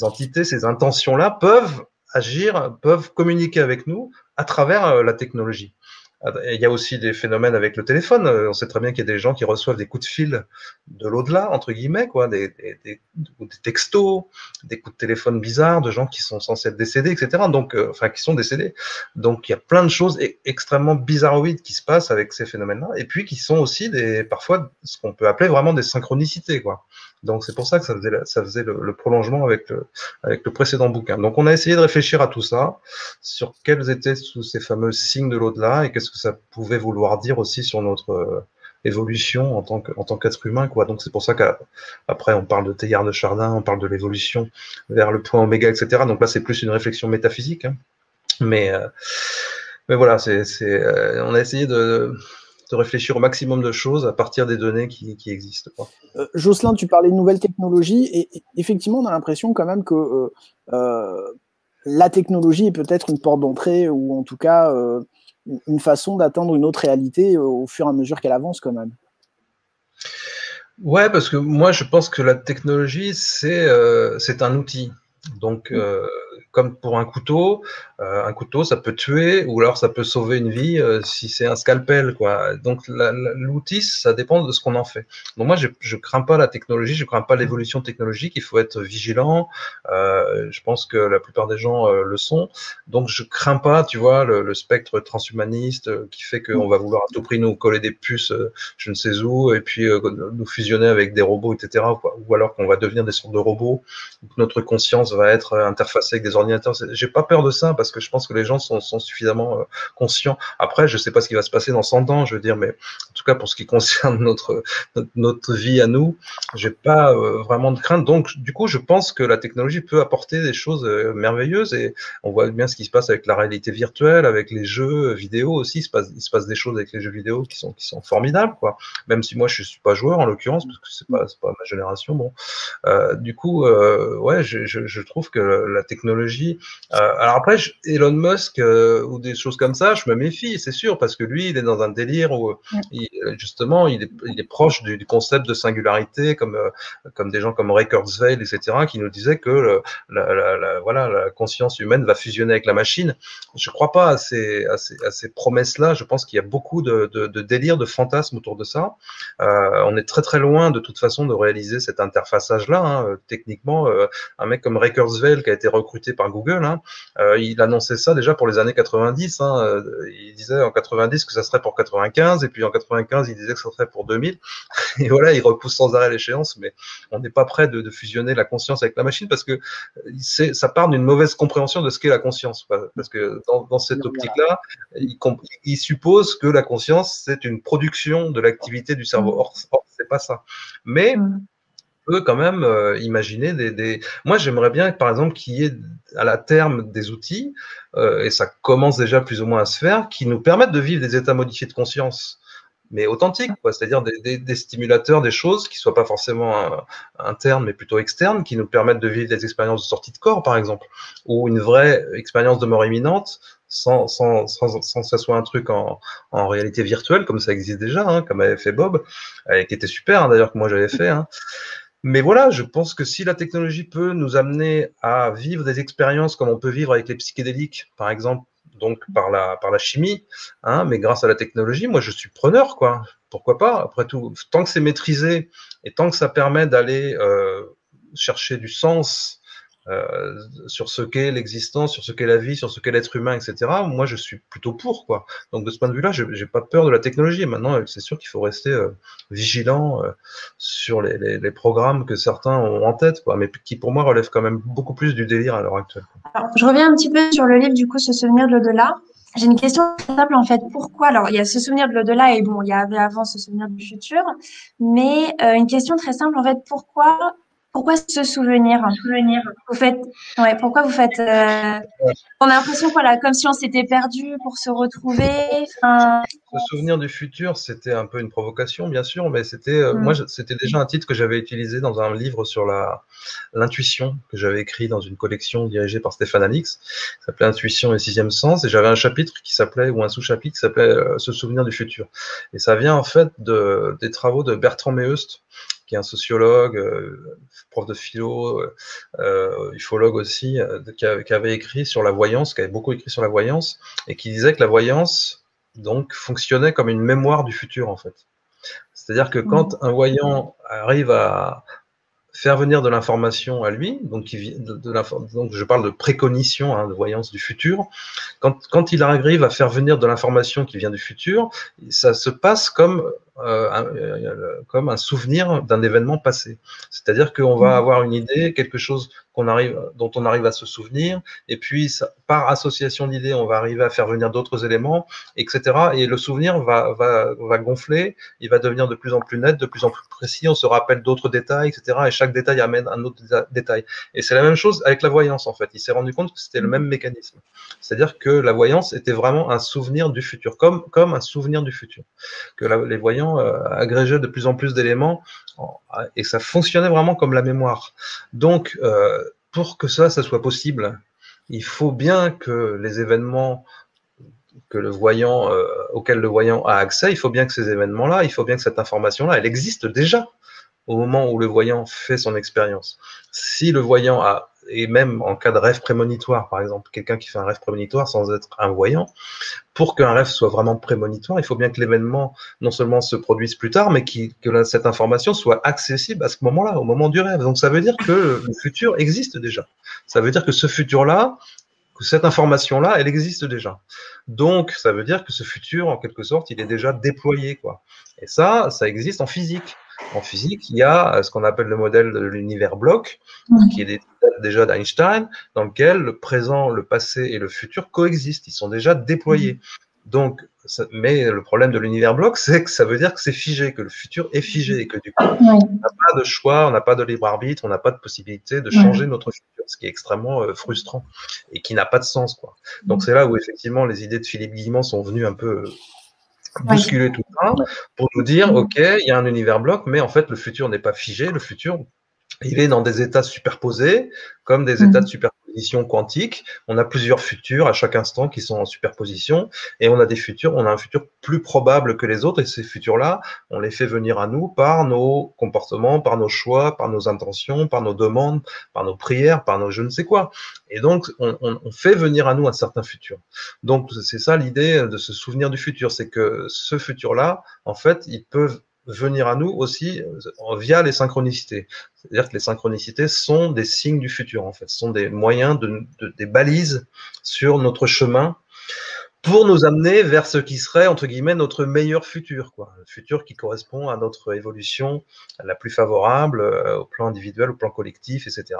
entités, ces intentions-là peuvent agir, peuvent communiquer avec nous à travers la technologie. Et il y a aussi des phénomènes avec le téléphone. On sait très bien qu'il y a des gens qui reçoivent des coups de fil de l'au-delà, entre guillemets, quoi, des textos, des coups de téléphone bizarres de gens qui sont censés être décédés, etc. Donc, enfin, qui sont décédés. Donc, il y a plein de choses extrêmement bizarroïdes qui se passent avec ces phénomènes-là, et puis qui sont aussi parfois ce qu'on peut appeler vraiment des synchronicités, quoi. Donc, c'est pour ça que ça faisait le prolongement avec le précédent bouquin. Donc, on a essayé de réfléchir à tout ça, sur quels étaient tous ces fameux signes de l'au-delà et qu'est-ce que ça pouvait vouloir dire aussi sur notre évolution en tant qu'être humain, quoi. Donc, c'est pour ça qu'après, on parle de Teilhard de Chardin, on parle de l'évolution vers le point oméga, etc. Donc là, c'est plus une réflexion métaphysique, hein. Mais voilà, on a essayé de réfléchir au maximum de choses à partir des données qui existent, quoi. Jocelyn, tu parlais de nouvelles technologies et effectivement, on a l'impression quand même que la technologie est peut-être une porte d'entrée ou en tout cas une façon d'atteindre une autre réalité au fur et à mesure qu'elle avance quand même. Ouais, parce que moi, je pense que la technologie, c'est un outil. Donc, comme pour un couteau, ça peut tuer ou alors ça peut sauver une vie si c'est un scalpel, quoi. Donc l'outil, ça dépend de ce qu'on en fait. Donc moi, je crains pas la technologie, je crains pas l'évolution technologique. Il faut être vigilant. Je pense que la plupart des gens le sont. Donc je crains pas, tu vois, le spectre transhumaniste qui fait qu'on va vouloir à tout prix nous coller des puces, je ne sais où, et puis nous fusionner avec des robots, etc. Ou alors qu'on va devenir des sortes de robots, que notre conscience va être interfacée avec des ordinateurs. J'ai pas peur de ça parce que je pense que les gens sont suffisamment conscients. Après, je sais pas ce qui va se passer dans 100 ans, je veux dire, mais en tout cas pour ce qui concerne notre vie à nous, j'ai pas vraiment de crainte. Donc, du coup, je pense que la technologie peut apporter des choses merveilleuses et on voit bien ce qui se passe avec la réalité virtuelle, avec les jeux vidéo aussi. Il se passe des choses avec les jeux vidéo qui sont formidables, quoi. Même si moi, je suis pas joueur en l'occurrence parce que c'est pas ma génération. Bon, du coup, ouais, je trouve que la technologie. Alors après, Elon Musk ou des choses comme ça, je me méfie, c'est sûr, parce que lui, il est dans un délire où justement, il est proche du concept de singularité, comme des gens comme Ray Kurzweil, etc., qui nous disaient que la conscience humaine va fusionner avec la machine. Je crois pas à ces promesses-là. Je pense qu'il y a beaucoup de délire, de fantasmes autour de ça. On est très très loin de toute façon de réaliser cet interfaçage-là. Hein. Techniquement, un mec comme Ray Kurzweil qui a été recruté par Google, hein, il annonçait ça déjà pour les années 90. Hein. Il disait en 90 que ça serait pour 95, et puis en 95 il disait que ça serait pour 2000. Et voilà, il repousse sans arrêt l'échéance, mais on n'est pas prêt de fusionner la conscience avec la machine parce que ça part d'une mauvaise compréhension de ce qu'est la conscience. Parce que dans cette optique-là, il suppose que la conscience, c'est une production de l'activité du cerveau. Or c'est pas ça. Mais on peut quand même imaginer Moi, j'aimerais bien, par exemple, qu'il y ait à la terme des outils, et ça commence déjà plus ou moins à se faire, qui nous permettent de vivre des états modifiés de conscience, mais authentiques, quoi. C'est-à-dire des stimulateurs, des choses qui soient pas forcément internes, mais plutôt externes, qui nous permettent de vivre des expériences de sortie de corps, par exemple, ou une vraie expérience de mort imminente, sans que ça soit un truc en réalité virtuelle, comme ça existe déjà, hein, comme avait fait Bob, qui était super, hein, d'ailleurs, que moi j'avais fait, hein. Mais voilà, je pense que si la technologie peut nous amener à vivre des expériences comme on peut vivre avec les psychédéliques, par exemple, donc par la chimie, hein, mais grâce à la technologie, moi je suis preneur, quoi. Pourquoi pas? Après tout, tant que c'est maîtrisé et tant que ça permet d'aller chercher du sens sur ce qu'est l'existence, sur ce qu'est la vie, sur ce qu'est l'être humain, etc. Moi, je suis plutôt pour, quoi. Donc, de ce point de vue-là, j'ai pas peur de la technologie. Et maintenant, c'est sûr qu'il faut rester vigilant sur les programmes que certains ont en tête, quoi, mais qui, pour moi, relèvent quand même beaucoup plus du délire à l'heure actuelle. Alors, je reviens un petit peu sur le livre, du coup, Se souvenir de l'au-delà. J'ai une question simple, en fait. Pourquoi? Alors, il y a Se souvenir de l'au-delà et bon, il y avait avant Se souvenir du futur. Mais une question très simple, en fait. Pourquoi se souvenir? Vous faites, ouais, pourquoi vous faites, on a l'impression, voilà, comme si on s'était perdu pour se retrouver. Enfin, Se souvenir du futur, c'était un peu une provocation, bien sûr, mais c'était, moi, c'était déjà un titre que j'avais utilisé dans un livre sur l'intuition que j'avais écrit dans une collection dirigée par Stéphane Alix, qui s'appelait Intuition et sixième sens, et j'avais un chapitre qui s'appelait, ou un sous-chapitre qui s'appelait Se souvenir du futur. Et ça vient en fait des travaux de Bertrand Meheust, qui est un sociologue, prof de philo, ufologue aussi, qui avait écrit sur la voyance, qui avait beaucoup écrit sur la voyance, et qui disait que la voyance donc fonctionnait comme une mémoire du futur, en fait. C'est-à-dire que quand un voyant arrive à faire venir de l'information à lui, donc je parle de précognition, hein, de voyance du futur, quand il arrive à faire venir de l'information qui vient du futur, ça se passe comme un souvenir d'un événement passé. C'est-à-dire qu'on va avoir une idée, quelque chose dont on arrive à se souvenir, et puis par association d'idées, on va arriver à faire venir d'autres éléments, etc. Et le souvenir va gonfler, il va devenir de plus en plus net, de plus en plus précis, on se rappelle d'autres détails, etc. Et chaque détail amène un autre détail. Et c'est la même chose avec la voyance, en fait. Il s'est rendu compte que c'était le même mécanisme. C'est-à-dire que la voyance était vraiment un souvenir du futur, comme un souvenir du futur. Que les voyants agrégeaient de plus en plus d'éléments, et ça fonctionnait vraiment comme la mémoire. Donc, pour que ça soit possible, il faut bien que les événements auxquels le voyant a accès, il faut bien que ces événements-là, il faut bien que cette information-là, elle existe déjà au moment où le voyant fait son expérience. Si le voyant et même en cas de rêve prémonitoire, par exemple, quelqu'un qui fait un rêve prémonitoire sans être un voyant, pour qu'un rêve soit vraiment prémonitoire, il faut bien que l'événement non seulement se produise plus tard, mais que cette information soit accessible à ce moment-là, au moment du rêve. Donc ça veut dire que le futur existe déjà. Ça veut dire que ce futur-là, que cette information-là, elle existe déjà. Donc, ça veut dire que ce futur, en quelque sorte, il est déjà déployé, quoi. Et ça existe en physique. En physique, il y a ce qu'on appelle le modèle de l'univers bloc, qui est déjà d'Einstein, dans lequel le présent, le passé et le futur coexistent. Ils sont déjà déployés. Donc, mais le problème de l'univers bloc, c'est que ça veut dire que c'est figé, que le futur est figé, et que du coup, on n'a pas de choix, on n'a pas de libre arbitre, on n'a pas de possibilité de changer notre futur, ce qui est extrêmement frustrant et qui n'a pas de sens, quoi. Donc c'est là où effectivement les idées de Philippe Guillemont sont venues un peu bousculer tout ça pour nous dire, ok, il y a un univers bloc, mais en fait le futur n'est pas figé, le futur il est dans des états superposés, comme des états de superposition quantique. On a plusieurs futurs à chaque instant qui sont en superposition, et on a un futur plus probable que les autres, et ces futurs-là, on les fait venir à nous par nos comportements, par nos choix, par nos intentions, par nos demandes, par nos prières, par nos je ne sais quoi. Et donc, on fait venir à nous un certain futur. Donc, c'est ça l'idée de se souvenir du futur, c'est que ce futur-là, en fait, ils peuvent venir à nous aussi via les synchronicités. C'est-à-dire que les synchronicités sont des signes du futur, en fait. Ce sont des moyens, des balises sur notre chemin pour nous amener vers ce qui serait, entre guillemets, notre meilleur futur, quoi. Le futur qui correspond à notre évolution la plus favorable au plan individuel, au plan collectif, etc.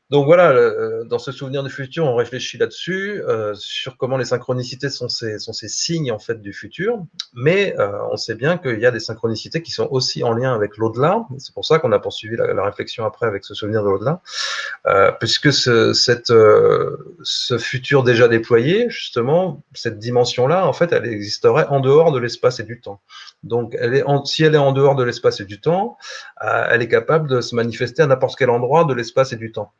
Donc voilà, dans ce souvenir du futur, on réfléchit là-dessus, sur comment les synchronicités sont ces signes en fait du futur, mais on sait bien qu'il y a des synchronicités qui sont aussi en lien avec l'au-delà. C'est pour ça qu'on a poursuivi la réflexion après avec ce souvenir de l'au-delà, puisque ce futur déjà déployé, justement, cette dimension-là, en fait, elle existerait en dehors de l'espace et du temps. Donc, si elle est en dehors de l'espace et du temps, elle est capable de se manifester à n'importe quel endroit de l'espace et du temps.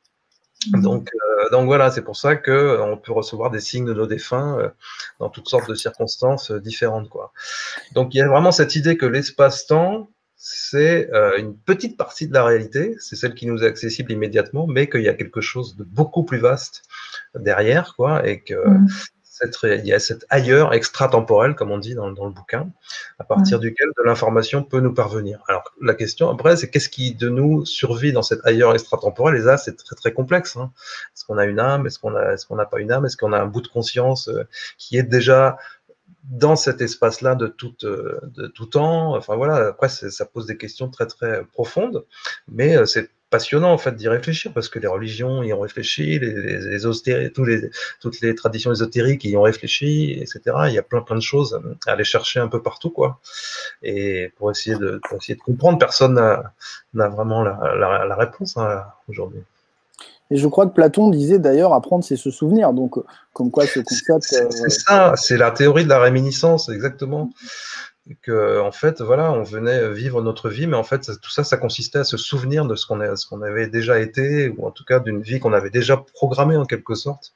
Donc voilà, c'est pour ça que on peut recevoir des signes de nos défunts dans toutes sortes de circonstances différentes, quoi. Donc il y a vraiment cette idée que l'espace-temps, c'est une petite partie de la réalité, c'est celle qui nous est accessible immédiatement, mais qu'il y a quelque chose de beaucoup plus vaste derrière, quoi, et que il y a cet ailleurs extratemporel, comme on dit dans le bouquin, à partir duquel de l'information peut nous parvenir. Alors, la question après, c'est qu'est-ce qui de nous survit dans cet ailleurs extratemporel? Et là, c'est très, très complexe, hein. Est-ce qu'on a une âme? Est-ce qu'on n'a pas une âme? Est-ce qu'on a un bout de conscience qui est déjà dans cet espace-là de tout temps? Enfin voilà, après, ça pose des questions très, très profondes, mais c'est passionnant en fait d'y réfléchir, parce que les religions y ont réfléchi, toutes les traditions ésotériques y ont réfléchi, etc. Il y a plein de choses à aller chercher un peu partout, quoi. Et pour essayer de comprendre, personne n'a vraiment la réponse, hein, aujourd'hui. Et je crois que Platon disait d'ailleurs apprendre c'est se souvenir, donc comme quoi ce concept… C'est ça, c'est la théorie de la réminiscence, exactement. Que en fait, voilà, on venait vivre notre vie, mais en fait, tout ça, ça consistait à se souvenir de ce qu'on avait déjà été, ou en tout cas d'une vie qu'on avait déjà programmée en quelque sorte,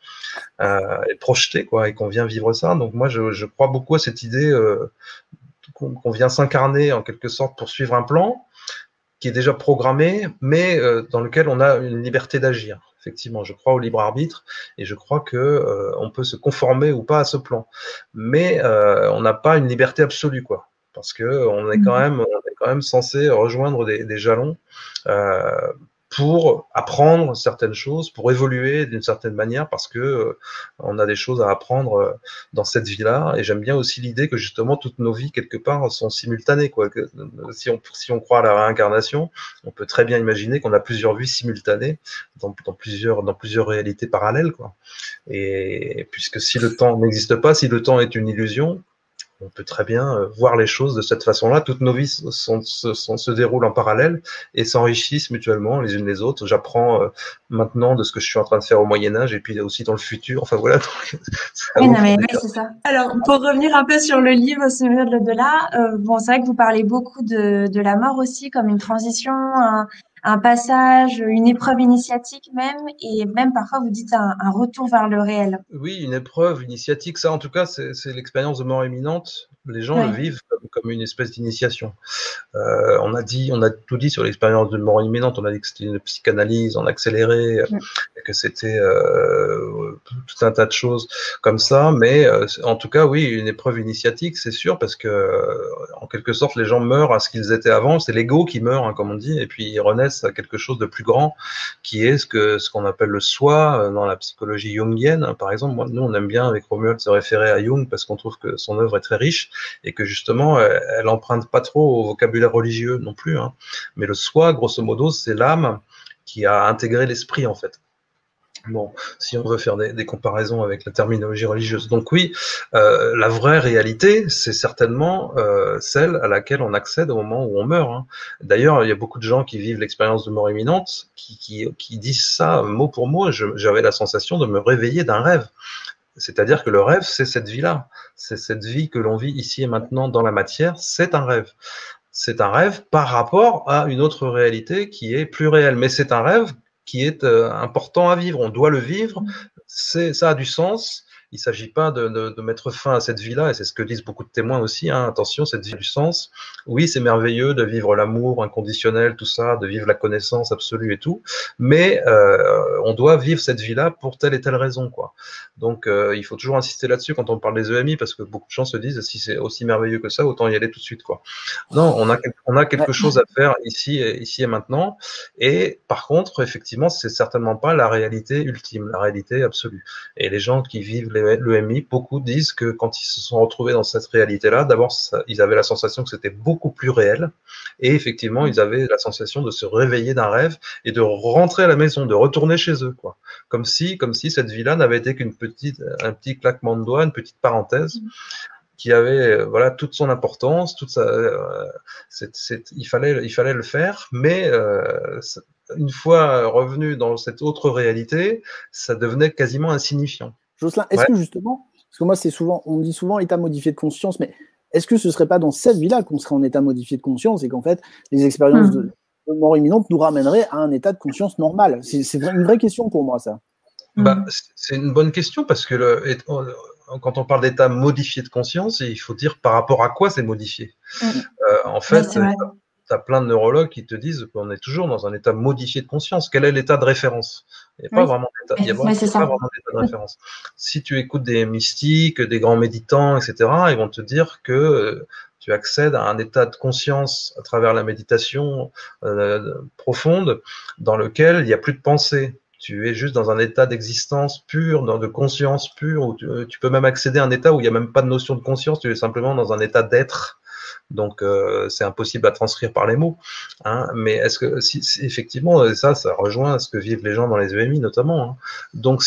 et projetée, quoi, et qu'on vient vivre ça. Donc moi, je crois beaucoup à cette idée qu'on vient s'incarner en quelque sorte pour suivre un plan qui est déjà programmé, mais dans lequel on a une liberté d'agir. Effectivement, je crois au libre arbitre et je crois que on peut se conformer ou pas à ce plan, mais on n'a pas une liberté absolue, quoi, parce que on est quand même censé rejoindre des jalons pour apprendre certaines choses, pour évoluer d'une certaine manière, parce que on a des choses à apprendre dans cette vie-là. Et j'aime bien aussi l'idée que justement toutes nos vies quelque part sont simultanées, quoi. Que, si on croit à la réincarnation, on peut très bien imaginer qu'on a plusieurs vies simultanées dans plusieurs réalités parallèles, quoi. Et puisque si le temps n'existe pas, si le temps est une illusion, on peut très bien voir les choses de cette façon-là. Toutes nos vies se déroulent en parallèle et s'enrichissent mutuellement les unes les autres. J'apprends maintenant de ce que je suis en train de faire au Moyen-Âge et puis aussi dans le futur. Enfin voilà. Oui, c'est ça. Alors, pour revenir un peu sur le livre Souvenir de l'au-delà, bon, c'est vrai que vous parlez beaucoup de la mort aussi comme une transition, un passage, une épreuve initiatique même, et même parfois vous dites un retour vers le réel. Oui, une épreuve initiatique, ça en tout cas, c'est l'expérience de mort imminente Les gens le vivent comme une espèce d'initiation. On a tout dit sur l'expérience de mort imminente. On a dit que c'était une psychanalyse en accéléré, que c'était tout un tas de choses comme ça. Mais en tout cas, oui, une épreuve initiatique, c'est sûr, parce que en quelque sorte, les gens meurent à ce qu'ils étaient avant. C'est l'ego qui meurt, hein, comme on dit, et puis ils renaissent à quelque chose de plus grand, qui est ce qu'on appelle le soi dans la psychologie jungienne. Hein, par exemple, nous, on aime bien avec Romuald se référer à Jung parce qu'on trouve que son œuvre est très riche et que justement, elle emprunte pas trop au vocabulaire religieux non plus. Hein. Mais le soi, grosso modo, c'est l'âme qui a intégré l'esprit, en fait. Bon, si on veut faire des comparaisons avec la terminologie religieuse. Donc oui, la vraie réalité, c'est certainement celle à laquelle on accède au moment où on meurt. Hein. D'ailleurs, il y a beaucoup de gens qui vivent l'expérience de mort imminente, qui disent ça mot pour mot. J'avais la sensation de me réveiller d'un rêve. C'est-à-dire que le rêve, c'est cette vie-là. C'est cette vie que l'on vit ici et maintenant dans la matière, c'est un rêve. C'est un rêve par rapport à une autre réalité qui est plus réelle. Mais c'est un rêve qui est important à vivre. On doit le vivre. Ça a du sens. Il ne s'agit pas de mettre fin à cette vie-là, et c'est ce que disent beaucoup de témoins aussi. Hein. Attention, cette vie a du sens. Oui, c'est merveilleux de vivre l'amour inconditionnel, tout ça, de vivre la connaissance absolue et tout, mais on doit vivre cette vie-là pour telle et telle raison, quoi. Donc, il faut toujours insister là-dessus quand on parle des EMI, parce que beaucoup de gens se disent, si c'est aussi merveilleux que ça, autant y aller tout de suite, quoi. Non, on a quelque chose à faire ici et maintenant, et par contre, effectivement, c'est certainement pas la réalité ultime, la réalité absolue. Et les gens qui vivent l'EMI, beaucoup disent que quand ils se sont retrouvés dans cette réalité-là, d'abord, ils avaient la sensation que c'était beaucoup plus réel, et effectivement, ils avaient la sensation de se réveiller d'un rêve et de rentrer à la maison, de retourner chez eux, quoi. Comme si cette vie-là n'avait été un petit claquement de doigts, une petite parenthèse, qui avait voilà toute son importance, toute sa, il fallait le faire, mais une fois revenu dans cette autre réalité, ça devenait quasiment insignifiant. Jocelyn, est-ce que justement, parce que moi on me dit souvent état modifié de conscience, mais est-ce que ce serait pas dans cette vie-là qu'on serait en état modifié de conscience et qu'en fait les expériences de mort imminente nous ramèneraient à un état de conscience normal? C'est une vraie question pour moi, ça. Bah, c'est une bonne question parce que quand on parle d'état modifié de conscience, il faut dire par rapport à quoi c'est modifié. En fait, tu as plein de neurologues qui te disent qu'on est toujours dans un état modifié de conscience. Quel est l'état de référence? Il n'y a pas vraiment d'état de référence. Si tu écoutes des mystiques, des grands méditants, etc., ils vont te dire que tu accèdes à un état de conscience à travers la méditation profonde dans lequel il n'y a plus de pensée. Tu es juste dans un état d'existence pure, de conscience pure, où tu peux même accéder à un état où il n'y a même pas de notion de conscience, tu es simplement dans un état d'être. Donc, c'est impossible à transcrire par les mots. Hein. Mais est-ce que, si effectivement, ça rejoint ce que vivent les gens dans les EMI notamment. Hein. Donc,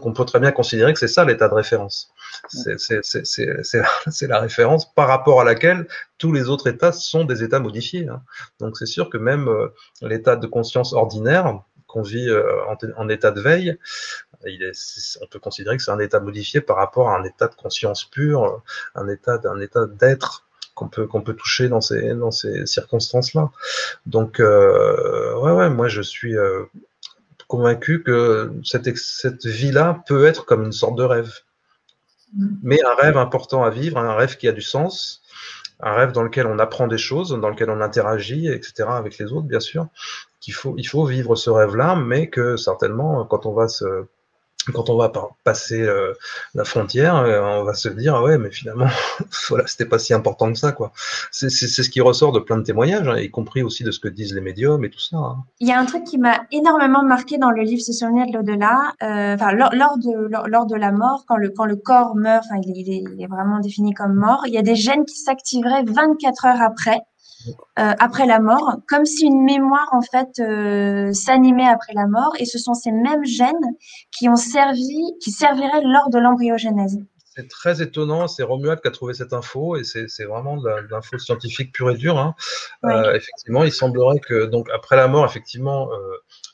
on peut très bien considérer que c'est ça l'état de référence. C'est la référence par rapport à laquelle tous les autres états sont des états modifiés. Hein. Donc, c'est sûr que même l'état de conscience ordinaire qu'on vit en état de veille, on peut considérer que c'est un état modifié par rapport à un état de conscience pure, un état d'être qu'on peut toucher dans ces circonstances-là. Donc, moi je suis convaincu que cette vie-là peut être comme une sorte de rêve. Mais un rêve important à vivre, un rêve qui a du sens, un rêve dans lequel on apprend des choses, dans lequel on interagit, etc., avec les autres, bien sûr. Il faut vivre ce rêve-là, mais que certainement, quand on va passer la frontière, on va se dire ouais, mais finalement, voilà, c'était pas si important que ça, quoi. C'est ce qui ressort de plein de témoignages, hein, y compris aussi de ce que disent les médiums et tout ça. Hein. Il y a un truc qui m'a énormément marqué dans le livre Se souvenir de l'au-delà, lors de la mort, quand le corps meurt, enfin il est vraiment défini comme mort, il y a des gènes qui s'activeraient 24 heures après la mort, comme si une mémoire en fait s'animait après la mort, et ce sont ces mêmes gènes qui serviraient lors de l'embryogenèse. C'est très étonnant, c'est Romuald qui a trouvé cette info, et c'est vraiment de l'info scientifique pure et dure. Hein. Effectivement, il semblerait que donc après la mort, effectivement,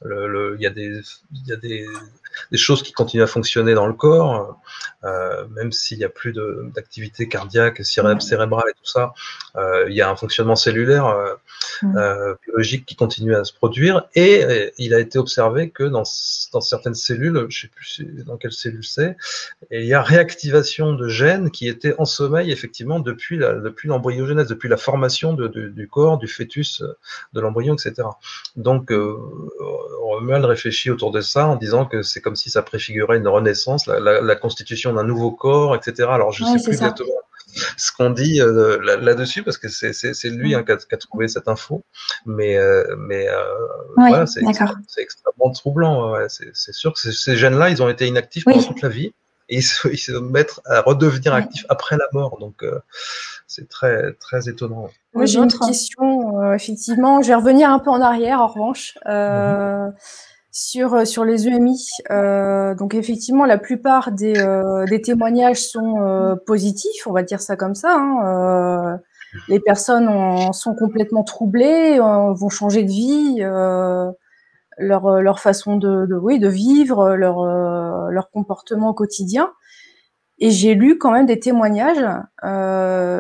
il y a des choses qui continuent à fonctionner dans le corps, même s'il n'y a plus d'activité cardiaque, cérébrale et tout ça. Il y a un fonctionnement cellulaire biologique qui continue à se produire, et il a été observé que dans certaines cellules, je ne sais plus dans quelle cellule c'est, il y a réactivation activation de gènes qui étaient en sommeil, effectivement, depuis l'embryogenèse, depuis la formation du corps, du fœtus, de l'embryon, etc. Donc, Romuald réfléchit autour de ça en disant que c'est comme si ça préfigurait une renaissance, la constitution d'un nouveau corps, etc. Alors, je ne sais plus exactement ce qu'on dit là-dessus, parce que c'est lui qui a trouvé cette info, mais voilà, c'est extrêmement troublant. Ouais. C'est sûr que ces gènes-là, ils ont été inactifs pendant toute la vie, et ils se mettent à redevenir actifs après la mort, donc c'est très, très étonnant. Moi, j'ai une question, effectivement, je vais revenir un peu en arrière, en revanche, sur les EMI. Donc effectivement, la plupart des témoignages sont positifs, on va dire ça comme ça. Hein. Les personnes sont complètement troublées, vont changer de vie, leur façon de vivre, leur comportement quotidien. Et j'ai lu quand même des témoignages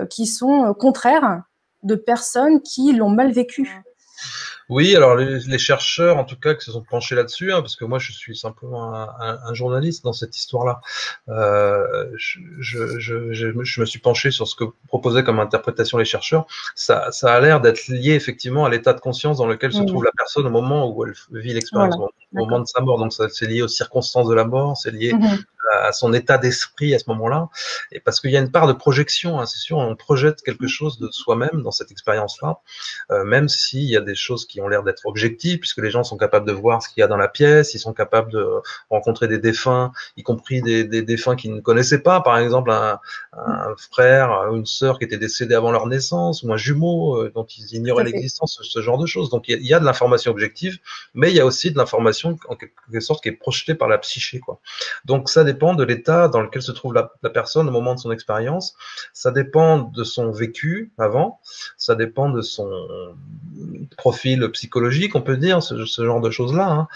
qui sont contraires, de personnes qui l'ont mal vécu. Oui, alors les chercheurs, en tout cas, qui se sont penchés là-dessus, hein, parce que moi, je suis simplement un journaliste dans cette histoire-là. Je me suis penché sur ce que proposaient comme interprétation les chercheurs. Ça a l'air d'être lié effectivement à l'état de conscience dans lequel se trouve la personne au moment où elle vit l'expérience, au moment de sa mort. Donc, c'est lié aux circonstances de la mort, c'est lié à son état d'esprit à ce moment-là, et parce qu'il y a une part de projection, hein, c'est sûr, on projette quelque chose de soi-même dans cette expérience-là, même s'il y a des choses qui ont l'air d'être objectives, puisque les gens sont capables de voir ce qu'il y a dans la pièce, ils sont capables de rencontrer des défunts, y compris des défunts qu'ils ne connaissaient pas, par exemple un frère ou une sœur qui était décédé avant leur naissance, ou un jumeau dont ils ignoraient l'existence, ce genre de choses. Donc il y a de l'information objective, mais il y a aussi de l'information en quelque sorte qui est projetée par la psyché, quoi. Donc ça dépend de l'état dans lequel se trouve la personne au moment de son expérience, ça dépend de son vécu avant, ça dépend de son profil psychologique, on peut dire, ce genre de choses-là. Hein.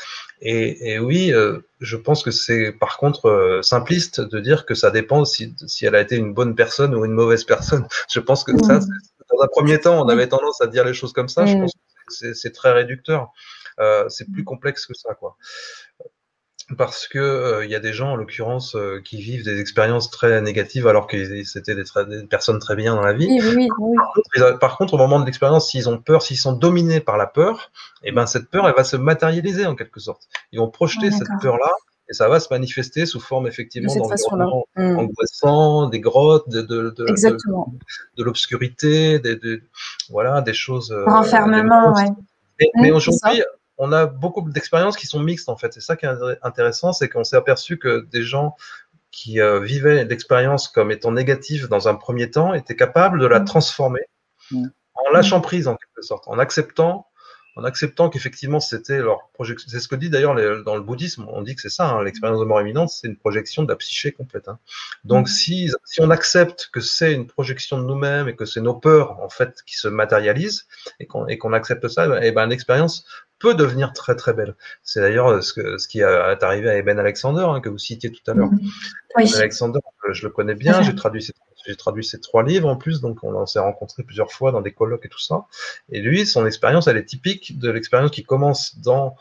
Et oui, je pense que c'est par contre simpliste de dire que ça dépend si elle a été une bonne personne ou une mauvaise personne. Je pense que ça, dans un premier temps, on avait tendance à dire les choses comme ça, je pense que c'est très réducteur. C'est plus complexe que ça, quoi. Parce que y a des gens, en l'occurrence, qui vivent des expériences très négatives alors que c'était des personnes très bien dans la vie. Oui. Par contre, au moment de l'expérience, s'ils ont peur, s'ils sont dominés par la peur, et ben cette peur, elle va se matérialiser en quelque sorte. Ils vont projeter cette peur-là, et ça va se manifester sous forme effectivement d'environnement angoissant, des grottes, de l'obscurité, voilà, des choses. Renfermement, Mais aujourd'hui, on a beaucoup d'expériences qui sont mixtes, en fait. C'est ça qui est intéressant, c'est qu'on s'est aperçu que des gens qui vivaient l'expérience comme étant négative dans un premier temps étaient capables de la transformer en lâchant prise, en quelque sorte, en acceptant qu'effectivement c'était leur projection. C'est ce que dit d'ailleurs dans le bouddhisme, on dit que c'est ça, hein, l'expérience de mort imminente, c'est une projection de la psyché complète. Hein. Donc si on accepte que c'est une projection de nous-mêmes et que c'est nos peurs en fait qui se matérialisent et qu'on accepte ça, et ben l'expérience peut devenir très très belle. C'est d'ailleurs ce qui est arrivé à Eben Alexander, hein, que vous citiez tout à l'heure. Eben Alexander, je le connais bien, j'ai traduit ses 3 livres en plus, donc on s'est rencontrés plusieurs fois dans des colloques et tout ça. Et lui, son expérience, elle est typique de l'expérience qui commence dans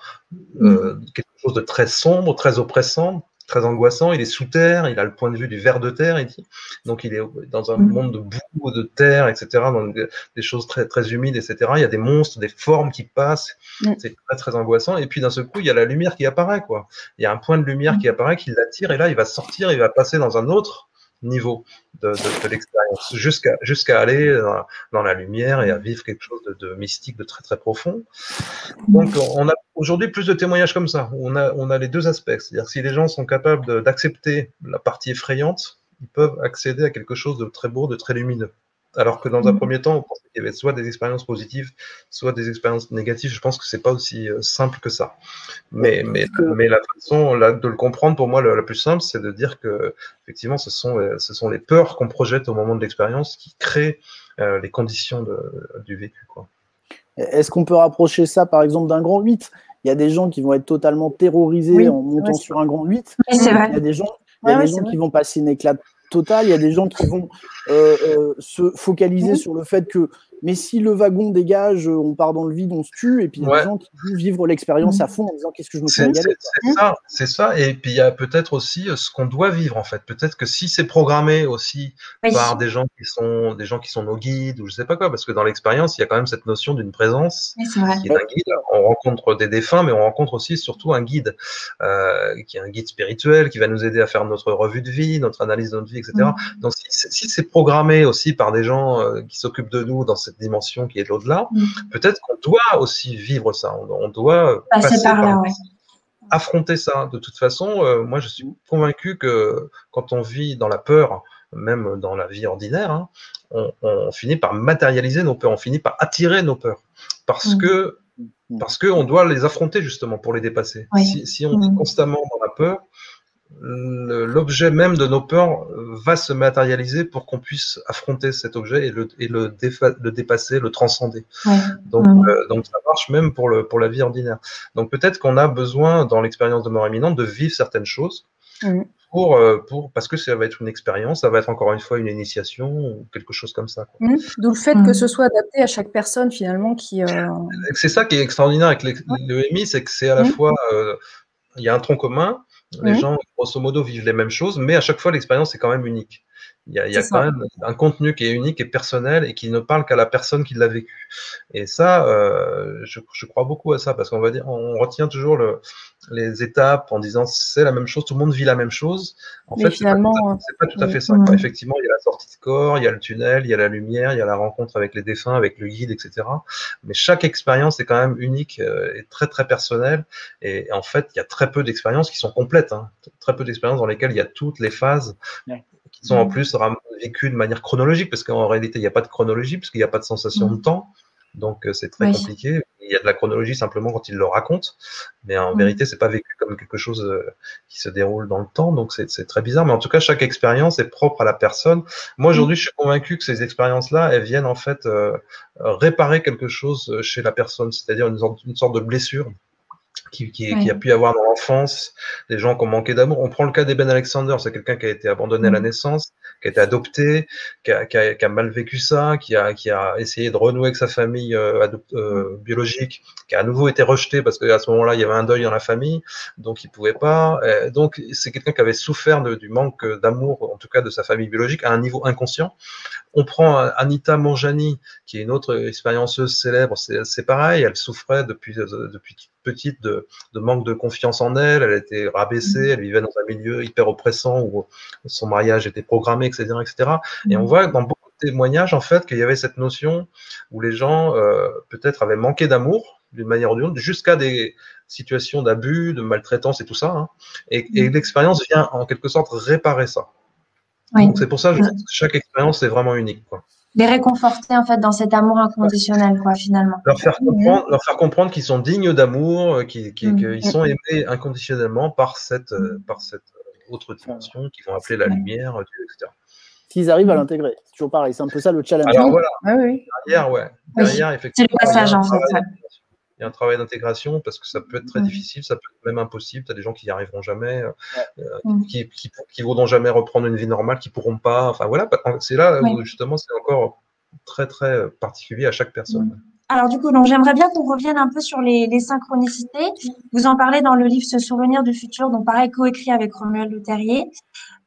quelque chose de très sombre, très oppressant, très angoissant. Il est sous terre, il a le point de vue du ver de terre, il dit. Donc il est dans un monde de boue, de terre, etc., dans des choses très, très humides, etc. Il y a des monstres, des formes qui passent. C'est très, très angoissant. Et puis d'un seul coup, il y a la lumière qui apparaît, quoi. Il y a un point de lumière qui apparaît, qui l'attire, et là, il va sortir, il va passer dans un autre niveau de l'expérience, jusqu'à aller dans la lumière et à vivre quelque chose de mystique, de très très profond. Donc on a aujourd'hui plus de témoignages comme ça, où on a les deux aspects, c'est-à-dire si les gens sont capables d'accepter la partie effrayante, ils peuvent accéder à quelque chose de très beau, de très lumineux. Alors que dans un premier temps, on pensait qu'il y avait soit des expériences positives, soit des expériences négatives. Je pense que c'est pas aussi simple que ça. Mais la façon de le comprendre, pour moi, la plus simple, c'est de dire que effectivement, ce sont les peurs qu'on projette au moment de l'expérience qui créent les conditions du vécu, quoi. Est-ce qu'on peut rapprocher ça, par exemple, d'un grand 8 ? Il y a des gens qui vont être totalement terrorisés en montant sur un grand 8. Oui, c'est vrai. Il y a des gens qui vont passer une éclate totale. Il y a des gens qui vont se focaliser sur le fait que, mais si le wagon dégage, on part dans le vide, on se tue. Et puis il y a des gens qui vont vivre l'expérience à fond en disant qu'est-ce que je me fais régaler. C'est ça. Et puis il y a peut-être aussi ce qu'on doit vivre en fait. Peut-être que si c'est programmé aussi par des gens qui sont nos guides ou je sais pas quoi, parce que dans l'expérience il y a quand même cette notion d'une présence qui est un guide. On rencontre des défunts, mais on rencontre aussi surtout un guide qui est un guide spirituel qui va nous aider à faire notre revue de vie, notre analyse de notre vie, etc. Donc si c'est programmé aussi par des gens qui s'occupent de nous dans cette dimension qui est de l'au-delà, peut-être qu'on doit aussi vivre ça. On doit passer par là, affronter ça. De toute façon, moi je suis convaincu que quand on vit dans la peur, même dans la vie ordinaire, on finit par matérialiser nos peurs, on finit par attirer nos peurs, parce que on doit les affronter justement pour les dépasser. Si on est constamment dans la peur, l'objet même de nos peurs va se matérialiser pour qu'on puisse affronter cet objet et le dépasser, le transcender. Donc ça marche même pour la vie ordinaire. Donc peut-être qu'on a besoin dans l'expérience de mort imminente de vivre certaines choses parce que ça va être une expérience, ça va être encore une fois une initiation ou quelque chose comme ça. D'où le fait que ce soit adapté à chaque personne finalement qui. C'est ça qui est extraordinaire avec l'EMI, c'est que c'est à la fois il y a un tronc commun. Les gens, grosso modo, vivent les mêmes choses, mais à chaque fois, l'expérience est quand même unique. Il y a quand même un contenu qui est unique et personnel et qui ne parle qu'à la personne qui l'a vécu. Et ça, je crois beaucoup à ça parce qu'on va dire, on retient toujours les étapes en disant c'est la même chose, tout le monde vit la même chose. En fait, finalement, c'est pas tout à fait ça. Effectivement, il y a la sortie de corps, il y a le tunnel, il y a la lumière, il y a la rencontre avec les défunts, avec le guide, etc. Mais chaque expérience est quand même unique et très très personnelle. Et en fait, il y a très peu d'expériences qui sont complètes. Très peu d'expériences dans lesquelles il y a toutes les phases. Qui sont en plus vécues de manière chronologique, parce qu'en réalité, il n'y a pas de chronologie, parce qu'il n'y a pas de sensation de temps. Donc, c'est très compliqué. Il y a de la chronologie simplement quand il le raconte. Mais en vérité, c'est pas vécu comme quelque chose qui se déroule dans le temps. Donc, c'est très bizarre. Mais en tout cas, chaque expérience est propre à la personne. Moi, aujourd'hui, je suis convaincu que ces expériences-là, elles viennent en fait réparer quelque chose chez la personne, c'est-à-dire une sorte de blessure qui a pu y avoir dans l'enfance, des gens qui ont manqué d'amour. On prend le cas d'Eben Alexander, c'est quelqu'un qui a été abandonné à la naissance, qui a été adopté, qui a mal vécu ça, qui a essayé de renouer avec sa famille biologique, qui a à nouveau été rejeté parce qu'à ce moment-là, il y avait un deuil dans la famille, donc il pouvait pas. Donc c'est quelqu'un qui avait souffert du manque d'amour, en tout cas de sa famille biologique, à un niveau inconscient. On prend Anita Moorjani, qui est une autre expérienceuse célèbre, c'est pareil, elle souffrait depuis petite de manque de confiance en elle, elle était rabaissée, elle vivait dans un milieu hyper oppressant où son mariage était programmé, etc., etc. Et on voit dans beaucoup de témoignages, en fait, qu'il y avait cette notion où les gens, peut-être, avaient manqué d'amour, d'une manière ou d'une autre, jusqu'à des situations d'abus, de maltraitance et tout ça, et l'expérience vient, en quelque sorte, réparer ça. Donc c'est pour ça que je pense que chaque expérience est vraiment unique, quoi. Les réconforter en fait dans cet amour inconditionnel, quoi, finalement. Leur faire comprendre qu'ils sont dignes d'amour, qu'ils sont aimés inconditionnellement par cette autre dimension qu'ils vont appeler la lumière, Dieu, etc. S'ils arrivent à l'intégrer, c'est toujours pareil, c'est un peu ça le challenge. Alors voilà, derrière, effectivement, c'est le passage en fait. Il y a un travail d'intégration parce que ça peut être très difficile, ça peut être même impossible. Tu as des gens qui n'y arriveront jamais, qui voudront jamais reprendre une vie normale, qui pourront pas. Enfin voilà, c'est là où justement c'est encore très très particulier à chaque personne. Alors du coup, donc j'aimerais bien qu'on revienne un peu sur les synchronicités. Vous en parlez dans le livre Se souvenir du futur, donc pareil coécrit avec Romuald Le Terrier.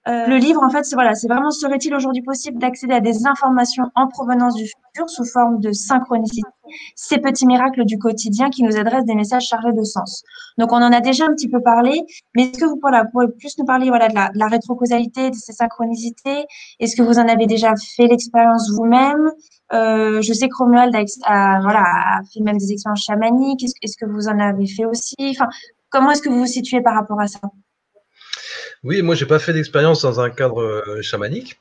Le livre, en fait, c'est vraiment serait-il aujourd'hui possible d'accéder à des informations en provenance du futur sous forme de synchronicité, ces petits miracles du quotidien qui nous adressent des messages chargés de sens. Donc, on en a déjà un petit peu parlé, mais est-ce que vous pourrez plus nous parler de la rétrocausalité, de ces synchronicités? Est-ce que vous en avez déjà fait l'expérience vous-même? Je sais que Romuald a fait même des expériences chamaniques. Est-ce que vous en avez fait aussi? Enfin, comment est-ce que vous vous situez par rapport à ça? Oui, moi, j'ai pas fait d'expérience dans un cadre chamanique.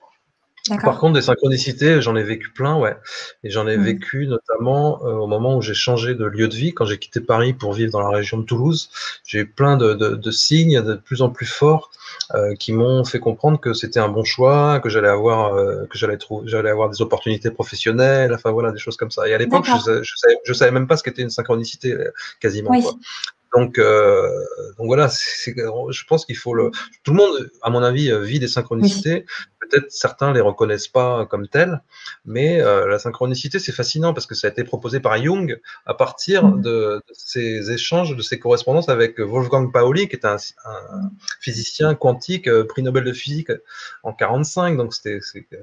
Par contre, des synchronicités, j'en ai vécu plein, ouais. Et j'en ai vécu notamment au moment où j'ai changé de lieu de vie, quand j'ai quitté Paris pour vivre dans la région de Toulouse. J'ai eu plein de signes de plus en plus forts qui m'ont fait comprendre que c'était un bon choix, que j'allais avoir des opportunités professionnelles, enfin voilà, des choses comme ça. Et à l'époque, je savais même pas ce qu'était une synchronicité, quasiment. Quoi. Donc voilà, je pense qu'il faut tout le monde, à mon avis, vit des synchronicités. Peut-être certains les reconnaissent pas comme telles, mais la synchronicité, c'est fascinant parce que ça a été proposé par Jung à partir de ces échanges, de ces correspondances avec Wolfgang Pauli, qui est un physicien quantique, prix Nobel de physique en 45. Donc c'est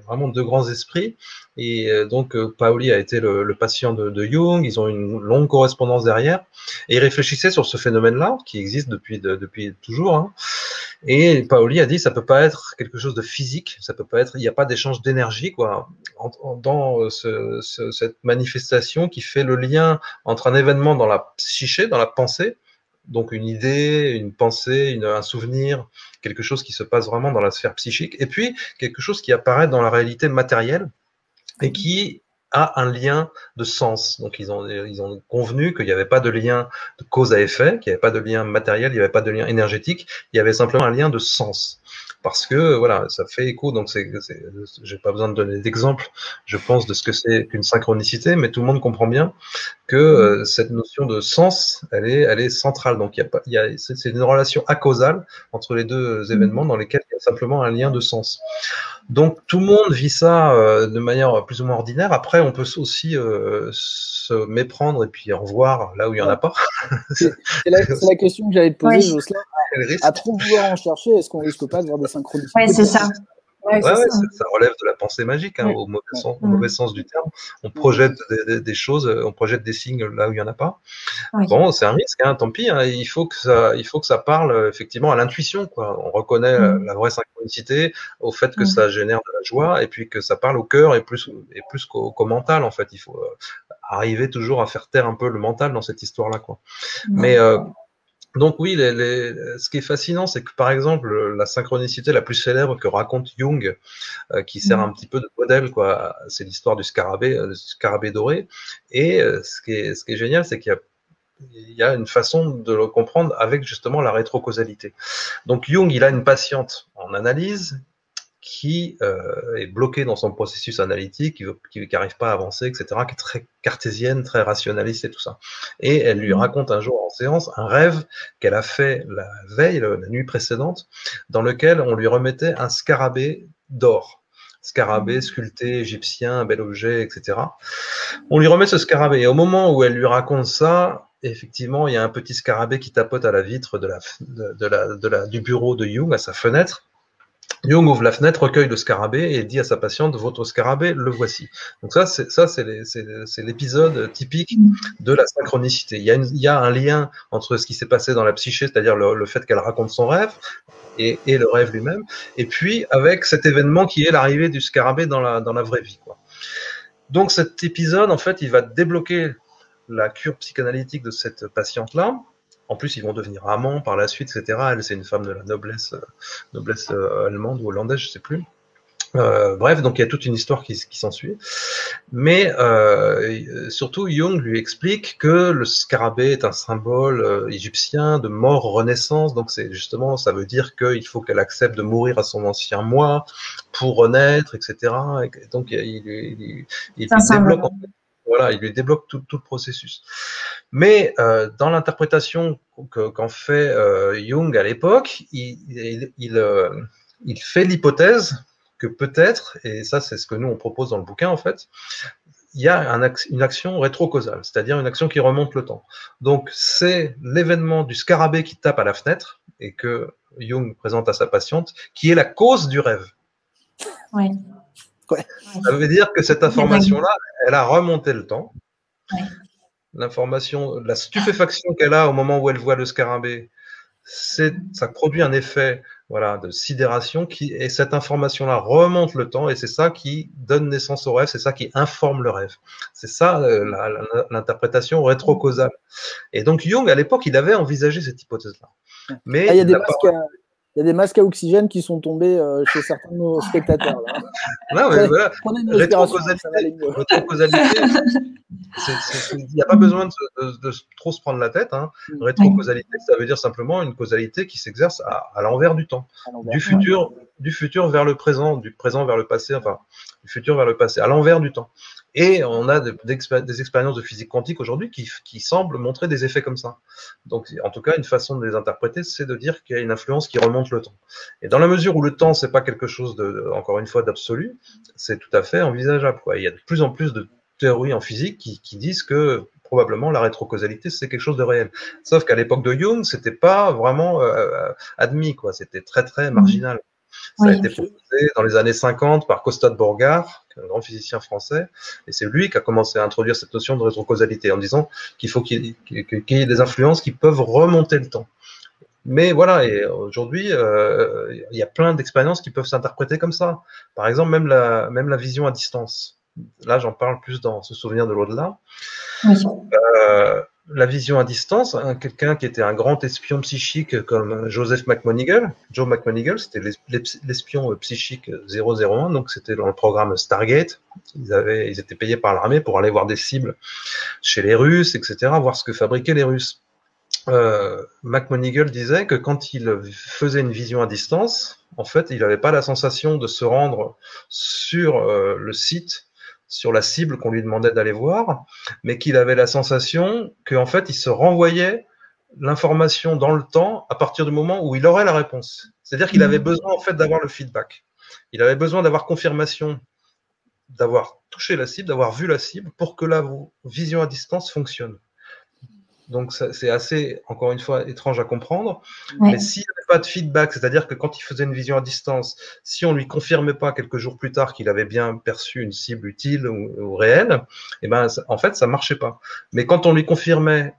vraiment deux grands esprits. Et donc Pauli a été le patient de Jung. Ils ont une longue correspondance derrière, et ils réfléchissaient sur ce phénomène-là qui existe depuis toujours. Hein. Et Paoli a dit ça peut pas être quelque chose de physique, ça peut pas être, il n'y a pas d'échange d'énergie quoi dans cette manifestation qui fait le lien entre un événement dans la psyché, dans la pensée, donc une idée, une pensée, un souvenir, quelque chose qui se passe vraiment dans la sphère psychique, et puis quelque chose qui apparaît dans la réalité matérielle et qui a un lien de sens. Donc ils ont convenu qu'il n'y avait pas de lien de cause à effet, qu'il n'y avait pas de lien matériel, il n'y avait pas de lien énergétique, il y avait simplement un lien de sens. Parce que voilà, ça fait écho, donc j'ai pas besoin de donner d'exemple, je pense, de ce que c'est qu'une synchronicité, mais tout le monde comprend bien que cette notion de sens, elle est centrale. Donc c'est une relation acausale entre les deux événements dans lesquels il y a simplement un lien de sens. Donc tout le monde vit ça de manière plus ou moins ordinaire. Après, on peut aussi se méprendre et puis en voir là où il n'y en a pas. C'est la question que j'allais te poser, Jocelyn. À trop vouloir en chercher, est-ce qu'on risque pas de voir des synchronicités? Oui, c'est ça. Ça relève de la pensée magique, hein, au mauvais sens du terme. On projette des choses, on projette des signes là où il n'y en a pas. Bon, c'est un risque, hein, tant pis. Hein, il faut que ça parle effectivement à l'intuition, quoi. On reconnaît la vraie synchronicité au fait que ça génère de la joie, et puis que ça parle au cœur et plus qu'au mental. En fait, il faut arriver toujours à faire taire un peu le mental dans cette histoire-là, quoi. Mais donc oui, ce qui est fascinant, c'est que par exemple, la synchronicité la plus célèbre que raconte Jung, qui sert un petit peu de modèle, quoi, c'est l'histoire du scarabée doré. Et ce qui est génial, c'est qu'il y a une façon de le comprendre avec justement la rétrocausalité. Donc Jung, il a une patiente en analyse qui est bloquée dans son processus analytique, qui n'arrive pas à avancer, etc., qui est très cartésienne, très rationaliste et tout ça. Et elle lui raconte un jour en séance un rêve qu'elle a fait la veille, la nuit précédente, dans lequel on lui remettait un scarabée d'or. Scarabée sculpté, égyptien, un bel objet, etc. On lui remet ce scarabée. Et au moment où elle lui raconte ça, effectivement, il y a un petit scarabée qui tapote à la vitre du bureau de Jung, à sa fenêtre. Jung ouvre la fenêtre, recueille le scarabée et dit à sa patiente, votre scarabée, le voici. Donc ça, c'est l'épisode typique de la synchronicité. Il y a un lien entre ce qui s'est passé dans la psyché, c'est-à-dire le fait qu'elle raconte son rêve et le rêve lui-même, et puis avec cet événement qui est l'arrivée du scarabée dans la vraie vie, quoi. Donc cet épisode, en fait, il va débloquer la cure psychanalytique de cette patiente-là. En plus, ils vont devenir amants par la suite, etc. Elle, c'est une femme de la noblesse allemande ou hollandaise, je ne sais plus. Bref, donc il y a toute une histoire qui s'ensuit. Mais surtout, Jung lui explique que le scarabée est un symbole égyptien de mort, renaissance. Donc c'est justement, ça veut dire qu'il faut qu'elle accepte de mourir à son ancien moi pour renaître, etc. Et donc il débloque. Voilà, il lui débloque tout le processus. Mais dans l'interprétation qu'en fait Jung à l'époque, il fait l'hypothèse que peut-être, et ça c'est ce que nous on propose dans le bouquin en fait, il y a une action rétrocausale, c'est-à-dire une action qui remonte le temps. Donc c'est l'événement du scarabée qui tape à la fenêtre et que Jung présente à sa patiente, qui est la cause du rêve. Oui. Ouais. Ça veut dire que cette information-là, elle a remonté le temps. Ouais. L'information, la stupéfaction qu'elle a au moment où elle voit le scarabée, ça produit un effet, voilà, de sidération et cette information-là remonte le temps et c'est ça qui donne naissance au rêve, c'est ça qui informe le rêve. C'est ça l'interprétation rétrocausale. Et donc Jung, à l'époque, il avait envisagé cette hypothèse-là. Mais il y a des masques à oxygène qui sont tombés chez certains de nos spectateurs. Là. Non, mais voilà, rétrocausalité, il n'y a pas besoin de trop se prendre la tête. Hein. Rétrocausalité, ça veut dire simplement une causalité qui s'exerce à l'envers du temps, du futur vers le présent, du présent vers le passé, enfin, du futur vers le passé, à l'envers du temps. Et on a des expériences de physique quantique aujourd'hui qui semblent montrer des effets comme ça. Donc, en tout cas, une façon de les interpréter, c'est de dire qu'il y a une influence qui remonte le temps. Et dans la mesure où le temps, c'est pas quelque chose encore une fois, d'absolu, c'est tout à fait envisageable, quoi. Il y a de plus en plus de théories en physique qui disent que probablement la rétrocausalité, c'est quelque chose de réel. Sauf qu'à l'époque de Jung, c'était pas vraiment admis, quoi. C'était très, très marginal. Ça a été proposé dans les années 50 par Costa de Borgard, un grand physicien français, et c'est lui qui a commencé à introduire cette notion de rétrocausalité en disant qu'il faut qu'il y ait des influences qui peuvent remonter le temps. Mais voilà, et aujourd'hui, il y a plein d'expériences qui peuvent s'interpréter comme ça. Par exemple, même la vision à distance. Là, j'en parle plus dans Ce souvenir de l'au-delà. Oui. La vision à distance, quelqu'un qui était un grand espion psychique comme Joseph McMonigle. Joe McMonigle, c'était l'espion psychique 001, donc c'était dans le programme Stargate. Ils étaient payés par l'armée pour aller voir des cibles chez les Russes, etc., voir ce que fabriquaient les Russes. McMonigle disait que quand il faisait une vision à distance, en fait, il n'avait pas la sensation de se rendre sur le site, sur la cible qu'on lui demandait d'aller voir, mais qu'il avait la sensation qu'en fait, il se renvoyait l'information dans le temps à partir du moment où il aurait la réponse. C'est-à-dire qu'il avait besoin en fait d'avoir le feedback. Il avait besoin d'avoir confirmation, d'avoir touché la cible, d'avoir vu la cible pour que la vision à distance fonctionne. Donc, c'est assez, encore une fois, étrange à comprendre. Ouais. Mais s'il n'y avait pas de feedback, c'est-à-dire que quand il faisait une vision à distance, si on ne lui confirmait pas quelques jours plus tard qu'il avait bien perçu une cible utile ou réelle, eh ben, en fait, ça ne marchait pas. Mais quand on lui confirmait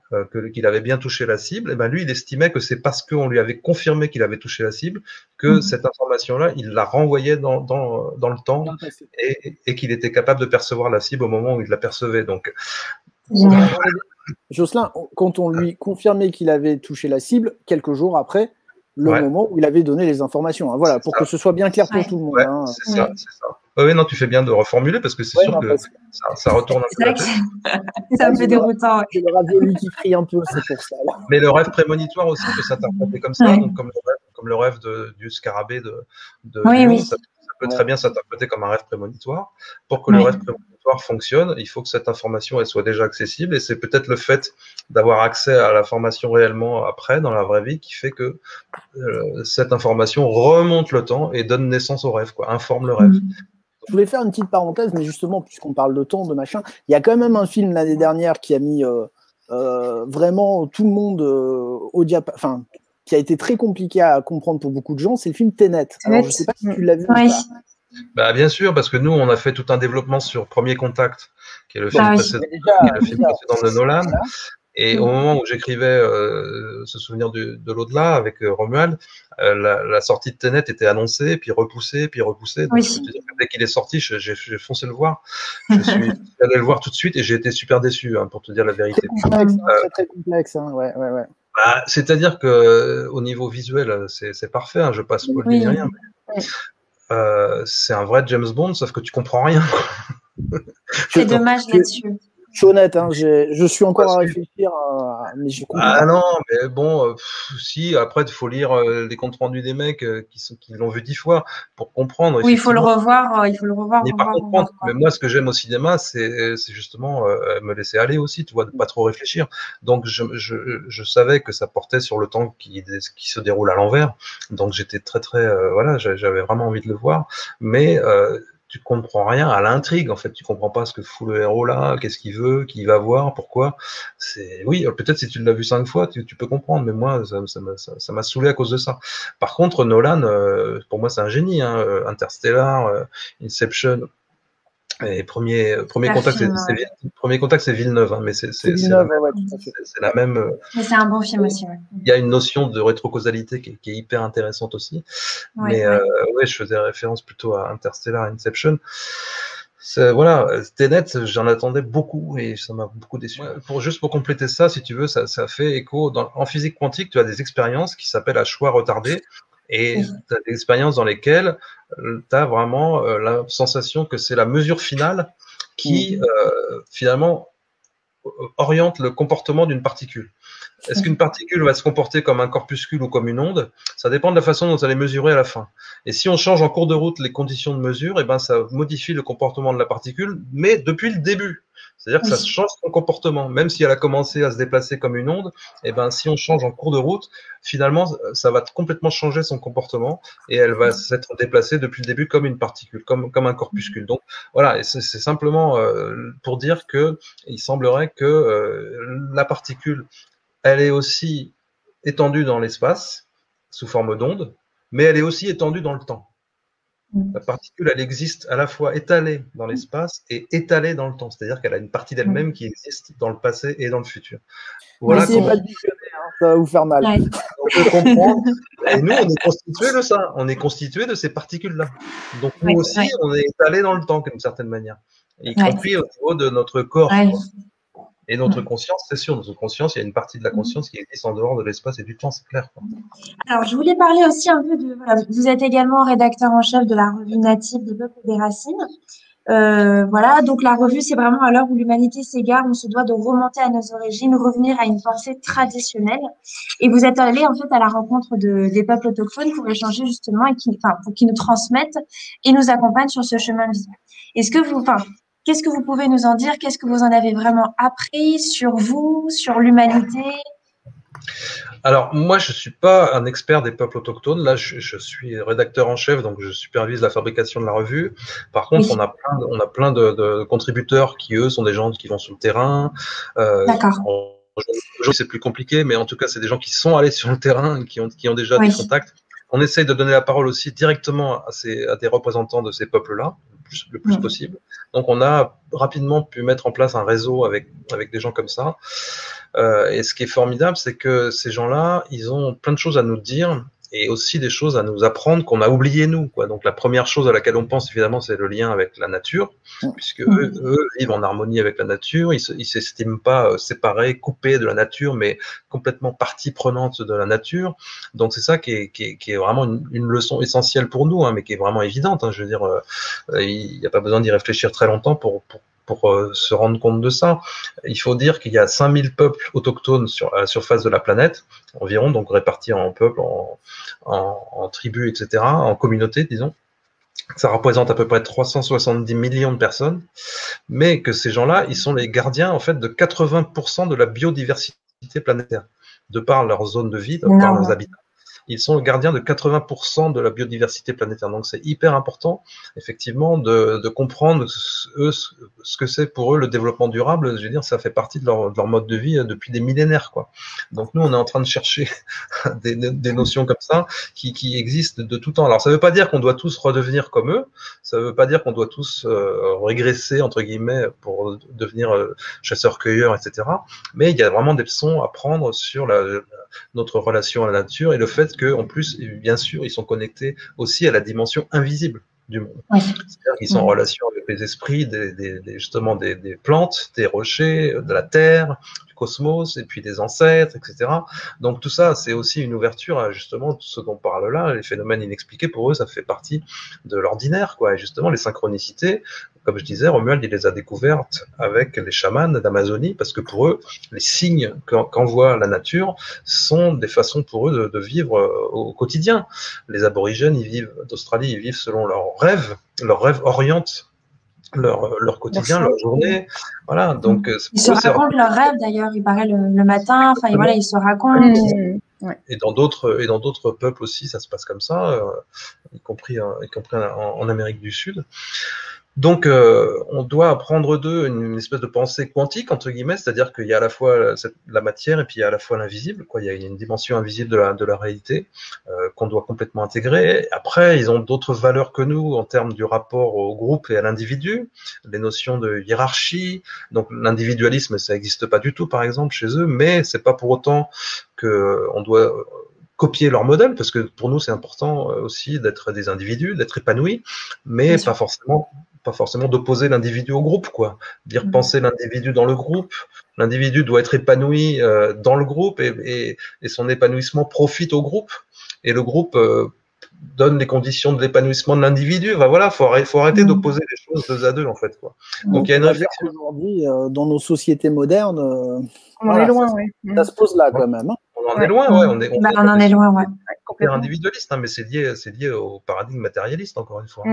qu'il avait bien touché la cible, eh ben, lui, il estimait que c'est parce qu'on lui avait confirmé qu'il avait touché la cible que cette information-là, il la renvoyait dans le temps et qu'il était capable de percevoir la cible au moment où il la percevait. Donc, Jocelyn, quand on lui confirmait qu'il avait touché la cible, quelques jours après, le moment où il avait donné les informations. Hein, voilà, pour que ce soit bien clair pour tout le monde. Ouais, hein. C'est ça. Oui, non, tu fais bien de reformuler parce que c'est sûr que ça retourne un peu. C'est un peu déroutant. C'est le ravioli qui crie un peu, c'est pour ça. Là. Mais le rêve prémonitoire aussi peut s'interpréter comme ça, donc comme le rêve du scarabée de Jung, ça peut très bien s'interpréter comme un rêve prémonitoire. Pour que le rêve prémonitoire fonctionne, il faut que cette information elle soit déjà accessible, et c'est peut-être le fait d'avoir accès à l'information réellement après, dans la vraie vie, qui fait que cette information remonte le temps et donne naissance au rêve, quoi, informe le rêve. Je voulais faire une petite parenthèse, mais justement, puisqu'on parle de temps, de machin, il y a quand même un film l'année dernière qui a mis vraiment tout le monde au diapason, enfin, qui a été très compliqué à comprendre pour beaucoup de gens, c'est le film Tenet. Alors, je ne sais pas si tu l'as vu ou pas. Bah, bien sûr, parce que nous, on a fait tout un développement sur Premier Contact, qui est le film précédent de Nolan. Et au moment où j'écrivais Ce souvenir de l'au-delà avec Romuald, la sortie de Tenet était annoncée, puis repoussée, puis repoussée. Donc, je peux te dire que dès qu'il est sorti, j'ai foncé le voir. Je suis allé le voir tout de suite et j'ai été super déçu, hein, pour te dire la vérité. Très, très complexe. Hein. Ouais. Bah, c'est-à-dire que au niveau visuel, c'est parfait. Hein, je passe pas ni rien. Mais, c'est un vrai James Bond, sauf que tu comprends rien. C'est dommage là-dessus. Je suis honnête, hein, je suis encore à réfléchir, mais je comprends. Ah non, mais bon, si, après, il faut lire les comptes rendus des mecs qui l'ont vu 10 fois pour comprendre. Oui, il faut le revoir. Mais par comprendre. Mais moi, ce que j'aime au cinéma, c'est justement me laisser aller aussi, tu vois, de pas trop réfléchir. Donc, je savais que ça portait sur le temps qui se déroule à l'envers. Donc, j'étais très, voilà, j'avais vraiment envie de le voir. Mais tu comprends rien à l'intrigue, en fait. Tu comprends pas ce que fout le héros là, qu'est-ce qu'il veut, qui il va voir, pourquoi. Oui, peut-être si tu l'as vu 5 fois, tu peux comprendre, mais moi, ça m'a saoulé à cause de ça. Par contre, Nolan, pour moi, c'est un génie, hein. Interstellar, Inception. Et premier contact, c'est Villeneuve, hein, mais c'est la même. Mais c'est un bon film aussi. Ouais. Il y a une notion de rétrocausalité qui est hyper intéressante aussi. Mais je faisais référence plutôt à Interstellar, Inception. Voilà, Tenet, j'en attendais beaucoup et ça m'a beaucoup déçu. Juste pour compléter ça, si tu veux, ça fait écho. En physique quantique, tu as des expériences qui s'appellent à choix retardé. Et tu as des expériences dans lesquelles tu as vraiment la sensation que c'est la mesure finale qui, finalement, oriente le comportement d'une particule. Est-ce qu'une particule va se comporter comme un corpuscule ou comme une onde? Ça dépend de la façon dont elle est mesurée à la fin. Et si on change en cours de route les conditions de mesure, eh ben, ça modifie le comportement de la particule, mais depuis le début. C'est-à-dire que ça change son comportement. Même si elle a commencé à se déplacer comme une onde, eh ben, si on change en cours de route, finalement, ça va complètement changer son comportement et elle va s'être déplacée depuis le début comme une particule, comme un corpuscule. Donc, voilà, et c'est simplement pour dire que il semblerait que la particule, elle est aussi étendue dans l'espace sous forme d'onde, mais elle est aussi étendue dans le temps. La particule, elle existe à la fois étalée dans l'espace et étalée dans le temps. C'est-à-dire qu'elle a une partie d'elle-même qui existe dans le passé et dans le futur. Voilà. N'essayez pas de visionner, hein, ça va vous faire mal. Ouais. On peut comprendre. Et nous, on est constitué de ça. On est constitué de ces particules-là. Donc, nous aussi, on est étalé dans le temps, d'une certaine manière. Y compris au niveau de notre corps. Quoi. Et notre conscience, c'est sûr, notre conscience, il y a une partie de la conscience qui existe en dehors de l'espace et du temps, c'est clair. Quoi. Alors, je voulais parler aussi un peu de... Voilà, vous êtes également rédacteur en chef de la revue Native des peuples et des racines. Voilà, donc la revue, c'est vraiment à l'heure où l'humanité s'égare, on se doit de remonter à nos origines, revenir à une pensée traditionnelle. Et vous êtes allé en fait à la rencontre des peuples autochtones pour échanger justement et pour qu'ils nous transmettent et nous accompagnent sur ce chemin de vie. Qu'est-ce que vous pouvez nous en dire? Qu'est-ce que vous en avez vraiment appris sur vous, sur l'humanité? Alors, moi, je ne suis pas un expert des peuples autochtones. Là, je suis rédacteur en chef, donc je supervise la fabrication de la revue. Par contre, on a plein de contributeurs qui, eux, sont des gens qui vont sur le terrain. D'accord. Aujourd'hui, c'est plus compliqué, mais en tout cas, c'est des gens qui sont allés sur le terrain et qui ont déjà des contacts. On essaye de donner la parole aussi directement à des représentants de ces peuples-là, le plus possible. Donc, on a rapidement pu mettre en place un réseau avec des gens comme ça. Et ce qui est formidable, c'est que ces gens-là, ils ont plein de choses à nous dire et aussi des choses à nous apprendre qu'on a oublié nous, quoi. Donc la première chose à laquelle on pense, évidemment, c'est le lien avec la nature, puisque eux vivent en harmonie avec la nature, ils s'estiment pas séparés, coupés de la nature, mais complètement partie prenante de la nature. Donc c'est ça qui est vraiment une leçon essentielle pour nous, hein, mais qui est vraiment évidente. Hein. Je veux dire, il n'y a pas besoin d'y réfléchir très longtemps pour se rendre compte de ça. Il faut dire qu'il y a 5000 peuples autochtones à la surface de la planète, environ, donc répartis en peuples, en tribus, etc., en communautés, disons. Ça représente à peu près 370 millions de personnes, mais que ces gens-là, ils sont les gardiens, en fait, de 80% de la biodiversité planétaire, de par leur zone de vie, de par leurs habitats. Ils sont gardiens de 80% de la biodiversité planétaire. Donc, c'est hyper important, effectivement, de comprendre ce que c'est pour eux le développement durable. Je veux dire, ça fait partie de leur mode de vie depuis des millénaires, quoi. Donc, nous, on est en train de chercher des notions comme ça qui existent de tout temps. Alors, ça ne veut pas dire qu'on doit tous redevenir comme eux. Ça ne veut pas dire qu'on doit tous régresser, entre guillemets, pour devenir chasseurs-cueilleurs, etc. Mais il y a vraiment des leçons à prendre sur notre relation à la nature et le fait qu'en plus, bien sûr, ils sont connectés aussi à la dimension invisible du monde. C'est-à-dire qu'ils sont en relation avec les esprits justement des plantes, des rochers, de la terre, du cosmos, et puis des ancêtres, etc. Donc tout ça, c'est aussi une ouverture à justement ce dont on parle là, les phénomènes inexpliqués, pour eux, ça fait partie de l'ordinaire, quoi. Et justement, les synchronicités, comme je disais, Romuald, il les a découvertes avec les chamans d'Amazonie, parce que pour eux, les signes qu'envoie la nature sont des façons pour eux de vivre au quotidien. Les aborigènes, d'Australie, ils vivent selon leurs rêves. Leurs rêves orientent leur quotidien, leur journée. Voilà, donc, ils se racontent leurs rêves, d'ailleurs, il paraît le matin, enfin, voilà, ils se racontent. Et dans d'autres peuples aussi, ça se passe comme ça, y compris en Amérique du Sud. Donc, on doit apprendre d'eux une espèce de pensée quantique, entre guillemets, c'est-à-dire qu'il y a à la fois la matière et puis il y a à la fois l'invisible, quoi. Il y a une dimension invisible de la réalité qu'on doit complètement intégrer. Après, ils ont d'autres valeurs que nous en termes du rapport au groupe et à l'individu, les notions de hiérarchie. Donc, l'individualisme, ça n'existe pas du tout, par exemple, chez eux, mais c'est pas pour autant qu'on doit copier leur modèle, parce que pour nous, c'est important aussi d'être des individus, d'être épanouis, mais pas forcément d'opposer l'individu au groupe, quoi. Dire penser l'individu dans le groupe. L'individu doit être épanoui dans le groupe et son épanouissement profite au groupe. Et le groupe donne les conditions de l'épanouissement de l'individu. Ben voilà, faut arrêter d'opposer les choses deux à deux, en fait, quoi. Donc, il y a une réflexion. Aujourd'hui, dans nos sociétés modernes, on en est loin, oui. Ça se pose là, quand même. Hein. On en est loin, ouais. On en est loin, ouais. Complètement individualiste, hein, mais c'est lié au paradigme matérialiste, encore une fois.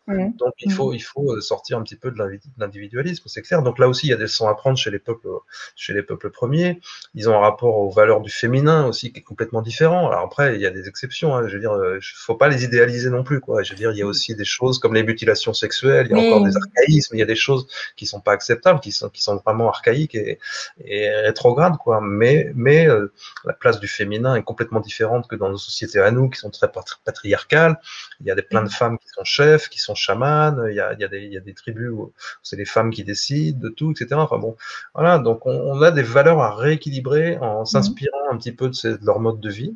Donc, il faut sortir un petit peu de l'individualisme, c'est clair. Donc, là aussi, il y a des leçons à prendre chez les peuples premiers. Ils ont un rapport aux valeurs du féminin aussi qui est complètement différent. Alors après, il y a des exceptions, hein. Je veux dire, faut pas les idéaliser non plus, quoi. Je veux dire, il y a aussi des choses comme les mutilations sexuelles, il y a encore des archaïsmes, il y a des choses qui sont pas acceptables, qui sont vraiment archaïques et rétrogrades, quoi. Mais la place du féminin est complètement différente que dans nos sociétés à nous, qui sont très patriarcales. Il y a plein de femmes qui sont chefs, qui sont chamanes. Il y a des tribus où c'est les femmes qui décident de tout, etc. Enfin bon, voilà. Donc on a des valeurs à rééquilibrer en s'inspirant un petit peu de leur mode de vie.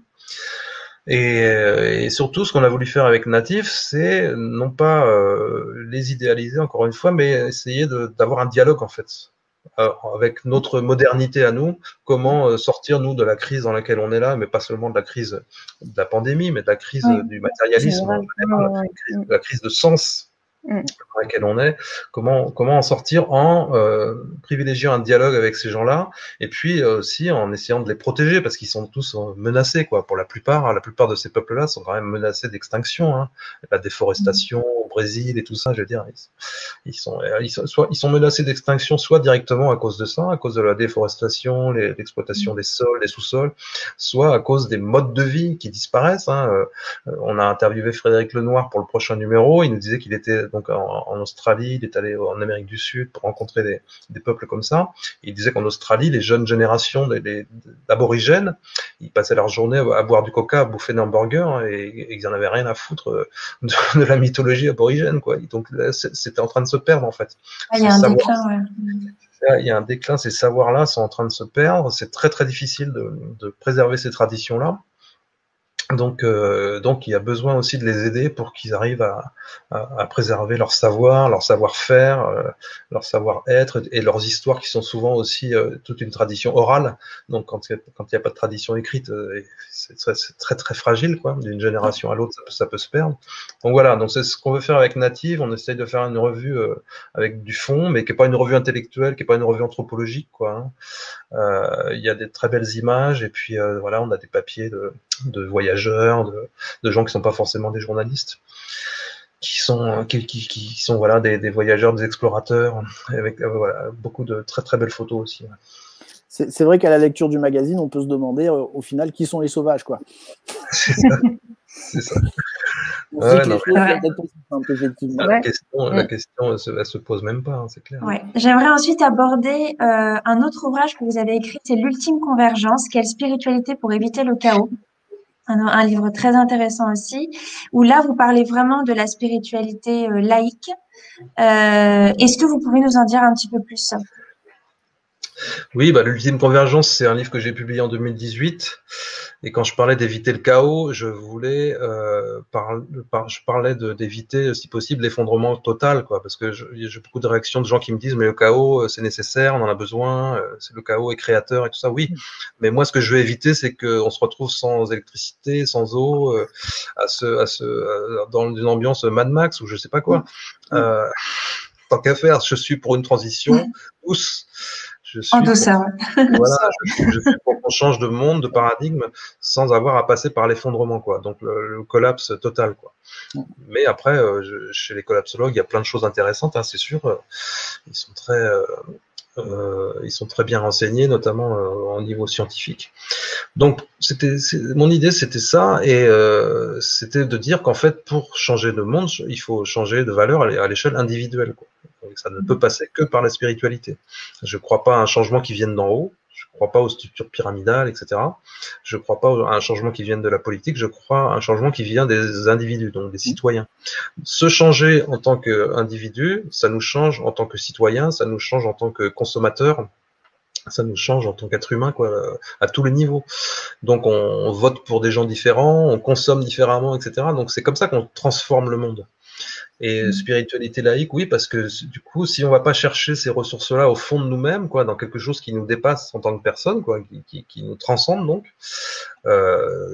Et surtout, ce qu'on a voulu faire avec Natif, c'est non pas les idéaliser encore une fois, mais essayer d'avoir un dialogue en fait. Avec notre modernité à nous, comment sortir nous de la crise dans laquelle on est là, mais pas seulement de la crise de la pandémie, mais de la crise du matérialisme, la crise de sens dans laquelle on est, comment en sortir en privilégiant un dialogue avec ces gens-là, et puis aussi en essayant de les protéger, parce qu'ils sont tous menacés, quoi. Pour la plupart de ces peuples-là sont quand même menacés d'extinction, hein. La déforestation au Brésil et tout ça, je veux dire, ils sont menacés d'extinction, soit directement à cause de ça, à cause de la déforestation, l'exploitation des sols, des sous-sols, soit à cause des modes de vie qui disparaissent, hein. On a interviewé Frédéric Lenoir pour le prochain numéro, il nous disait qu'il était donc en Australie, il est allé en Amérique du Sud pour rencontrer des peuples comme ça. Et il disait qu'en Australie, les jeunes générations d'aborigènes, ils passaient leur journée à boire du coca, à bouffer des hamburgers, et ils en avaient rien à foutre de la mythologie aborigène, quoi. Donc c'était en train de se perdre, en fait. Il y a un déclin, ouais. Il y a un déclin, ces savoirs-là sont en train de se perdre. C'est très très difficile de préserver ces traditions-là. Donc il y a besoin aussi de les aider pour qu'ils arrivent à préserver leur savoir, leur savoir-faire, leur savoir-être et leurs histoires qui sont souvent aussi toute une tradition orale. Donc quand il y a pas de tradition écrite, c'est très très fragile, quoi. D'une génération à l'autre, ça peut se perdre. Donc voilà, donc c'est ce qu'on veut faire avec Native. On essaye de faire une revue avec du fond, mais qui est pas une revue intellectuelle, qui est pas une revue anthropologique, quoi. Il y a des très belles images et puis voilà, on a des papiers de voyageurs, de gens qui sont pas forcément des journalistes, qui sont voilà des voyageurs, des explorateurs, avec voilà, beaucoup de très très belles photos aussi. Ouais. C'est vrai qu'à la lecture du magazine, on peut se demander au final qui sont les sauvages, quoi. C'est ça. C'est ça. Ouais, la question, elle se pose même pas, hein, c'est clair. Ouais. J'aimerais ensuite aborder un autre ouvrage que vous avez écrit, c'est L'ultime convergence, quelle spiritualité pour éviter le chaos. Un livre très intéressant aussi, où là, vous parlez vraiment de la spiritualité laïque. Est-ce que vous pouvez nous en dire un petit peu plus ? Oui, l'ultime convergence, c'est un livre que j'ai publié en 2018. Et quand je parlais d'éviter le chaos, je voulais je parlais d'éviter, si possible, l'effondrement total, quoi. Parce que j'ai beaucoup de réactions de gens qui me disent mais le chaos, c'est nécessaire, on en a besoin, le chaos est créateur et tout ça. Oui, mais moi, ce que je veux éviter, c'est qu'on se retrouve sans électricité, sans eau, dans une ambiance Mad Max ou je sais pas quoi. Tant qu'à faire, je suis pour une transition douce. Je suis pour qu'on change de monde, de paradigme, sans avoir à passer par l'effondrement, quoi. Donc le collapse total, quoi. Mais après, chez les collapsologues, il y a plein de choses intéressantes, hein, c'est sûr. Ils sont très bien renseignés, notamment au niveau scientifique. Donc mon idée, c'était ça, et c'était de dire qu'en fait, pour changer de monde, il faut changer de valeur à l'échelle individuelle, quoi. Donc, ça ne peut passer que par la spiritualité. Je ne crois pas à un changement qui vienne d'en haut, je ne crois pas aux structures pyramidales, etc. Je ne crois pas à un changement qui vienne de la politique, je crois à un changement qui vient des individus, donc des citoyens. Se changer en tant qu'individu, ça nous change en tant que citoyen, ça nous change en tant que consommateur, ça nous change en tant qu'être humain, quoi, à tous les niveaux. Donc on vote pour des gens différents, on consomme différemment, etc. Donc c'est comme ça qu'on transforme le monde. Et spiritualité laïque, oui, parce que du coup, si on va pas chercher ces ressources-là au fond de nous-mêmes, quoi, dans quelque chose qui nous dépasse en tant que personne, quoi, qui nous transcende, donc,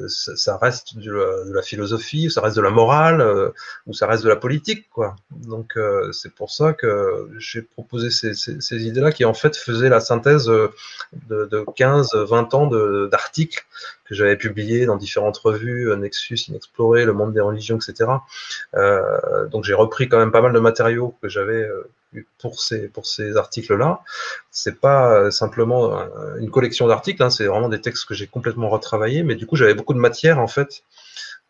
ça reste de la philosophie, ça reste de la morale, ou ça reste de la politique, quoi. Donc, c'est pour ça que j'ai proposé ces idées-là qui, en fait, faisaient la synthèse de 15-20 ans d'articles que j'avais publiés dans différentes revues, Nexus, Inexploré, Le Monde des religions, etc. Donc j'ai repris quand même pas mal de matériaux que j'avais pour ces articles-là. C'est pas simplement une collection d'articles, hein, c'est vraiment des textes que j'ai complètement retravaillés, mais du coup j'avais beaucoup de matière en fait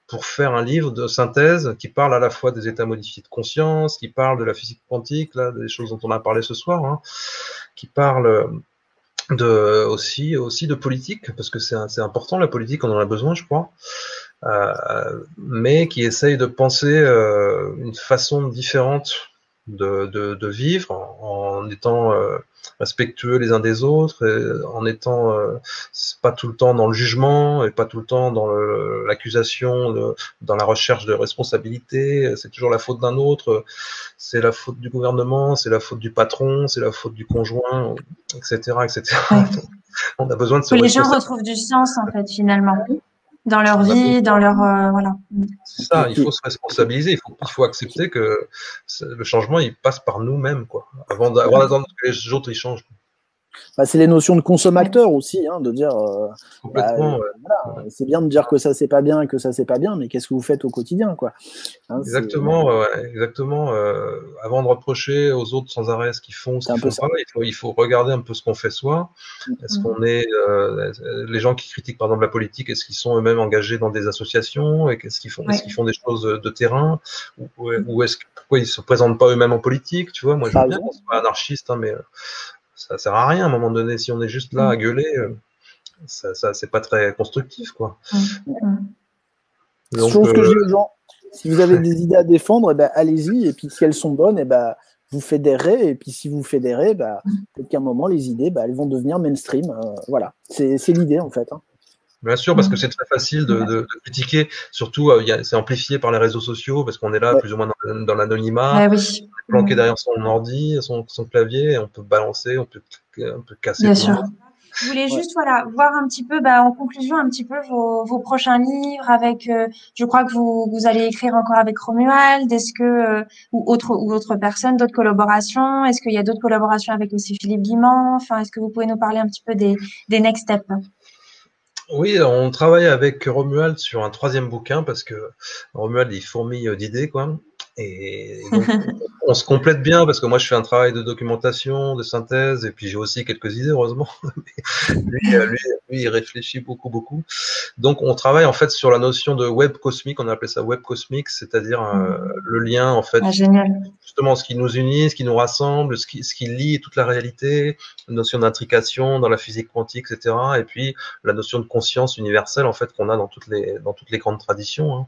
pour faire un livre de synthèse qui parle à la fois des états modifiés de conscience, qui parle de la physique quantique, là, des choses dont on a parlé ce soir, hein, qui parle aussi de politique, parce que c'est important la politique, on en a besoin, je crois. Mais qui essaye de penser une façon différente de vivre en étant respectueux les uns des autres, et en étant pas tout le temps dans le jugement et pas tout le temps dans l'accusation, dans la recherche de responsabilité. C'est toujours la faute d'un autre, c'est la faute du gouvernement, c'est la faute du patron, c'est la faute du conjoint, etc., etc. Ouais. On a besoin de que les gens retrouvent du sens en fait finalement dans leur vie, dans leur voilà. C'est ça, il faut se responsabiliser, il faut accepter que le changement il passe par nous-mêmes, quoi, avant d'attendre que les autres ils changent. Bah, c'est les notions de consommateur aussi, hein, de dire complètement. Voilà, c'est bien de dire que ça c'est pas bien et que ça c'est pas bien, mais qu'est-ce que vous faites au quotidien, quoi, hein, exactement, exactement. Avant de reprocher aux autres sans arrêt ce qu'ils font, ce qu'ils font pas, il faut regarder un peu ce qu'on fait soi. Est-ce qu'on est les gens qui critiquent par exemple la politique, est-ce qu'ils sont eux-mêmes engagés dans des associations et qu'est-ce qu'ils font, est-ce qu'ils font des choses de terrain ou est-ce pourquoi ils se présentent pas eux-mêmes en politique, tu vois? Moi je veux bien qu'on soit anarchiste, hein, mais ça sert à rien à un moment donné si on est juste là à gueuler. Ça c'est pas très constructif, quoi. Donc, ce que je dis aux gens, si vous avez des idées à défendre, eh ben, allez-y, et puis si elles sont bonnes, eh ben, vous fédérez, et puis si vous fédérez, ben, peut-être qu'à un moment, les idées, ben, elles vont devenir mainstream. Voilà, c'est l'idée en fait. Hein. Bien sûr, parce que c'est très facile de critiquer, surtout c'est amplifié par les réseaux sociaux, parce qu'on est là plus ou moins dans l'anonymat, on est planqué derrière son ordi, son clavier, et on peut balancer, on peut casser. Bien sûr. Je voulais juste voir un petit peu, en conclusion, un petit peu vos prochains livres avec. Je crois que vous allez écrire encore avec Romuald. Est-ce que ou autres personnes, d'autres collaborations. Est-ce qu'il y a d'autres collaborations avec aussi Philippe Guimand? Enfin, est-ce que vous pouvez nous parler un petit peu des next steps? Oui, on travaille avec Romuald sur un 3e bouquin parce que Romuald il fourmille d'idées, quoi. Et donc, on se complète bien parce que moi je fais un travail de documentation, de synthèse, et puis j'ai aussi quelques idées, heureusement. lui, il réfléchit beaucoup. Donc on travaille en fait sur la notion de web cosmique, on appelle ça web cosmique, c'est-à-dire le lien en fait, justement ce qui nous unit, ce qui nous rassemble, ce qui lie toute la réalité, la notion d'intrication dans la physique quantique, etc. Et puis la notion de conscience universelle en fait qu'on a dans toutes les grandes traditions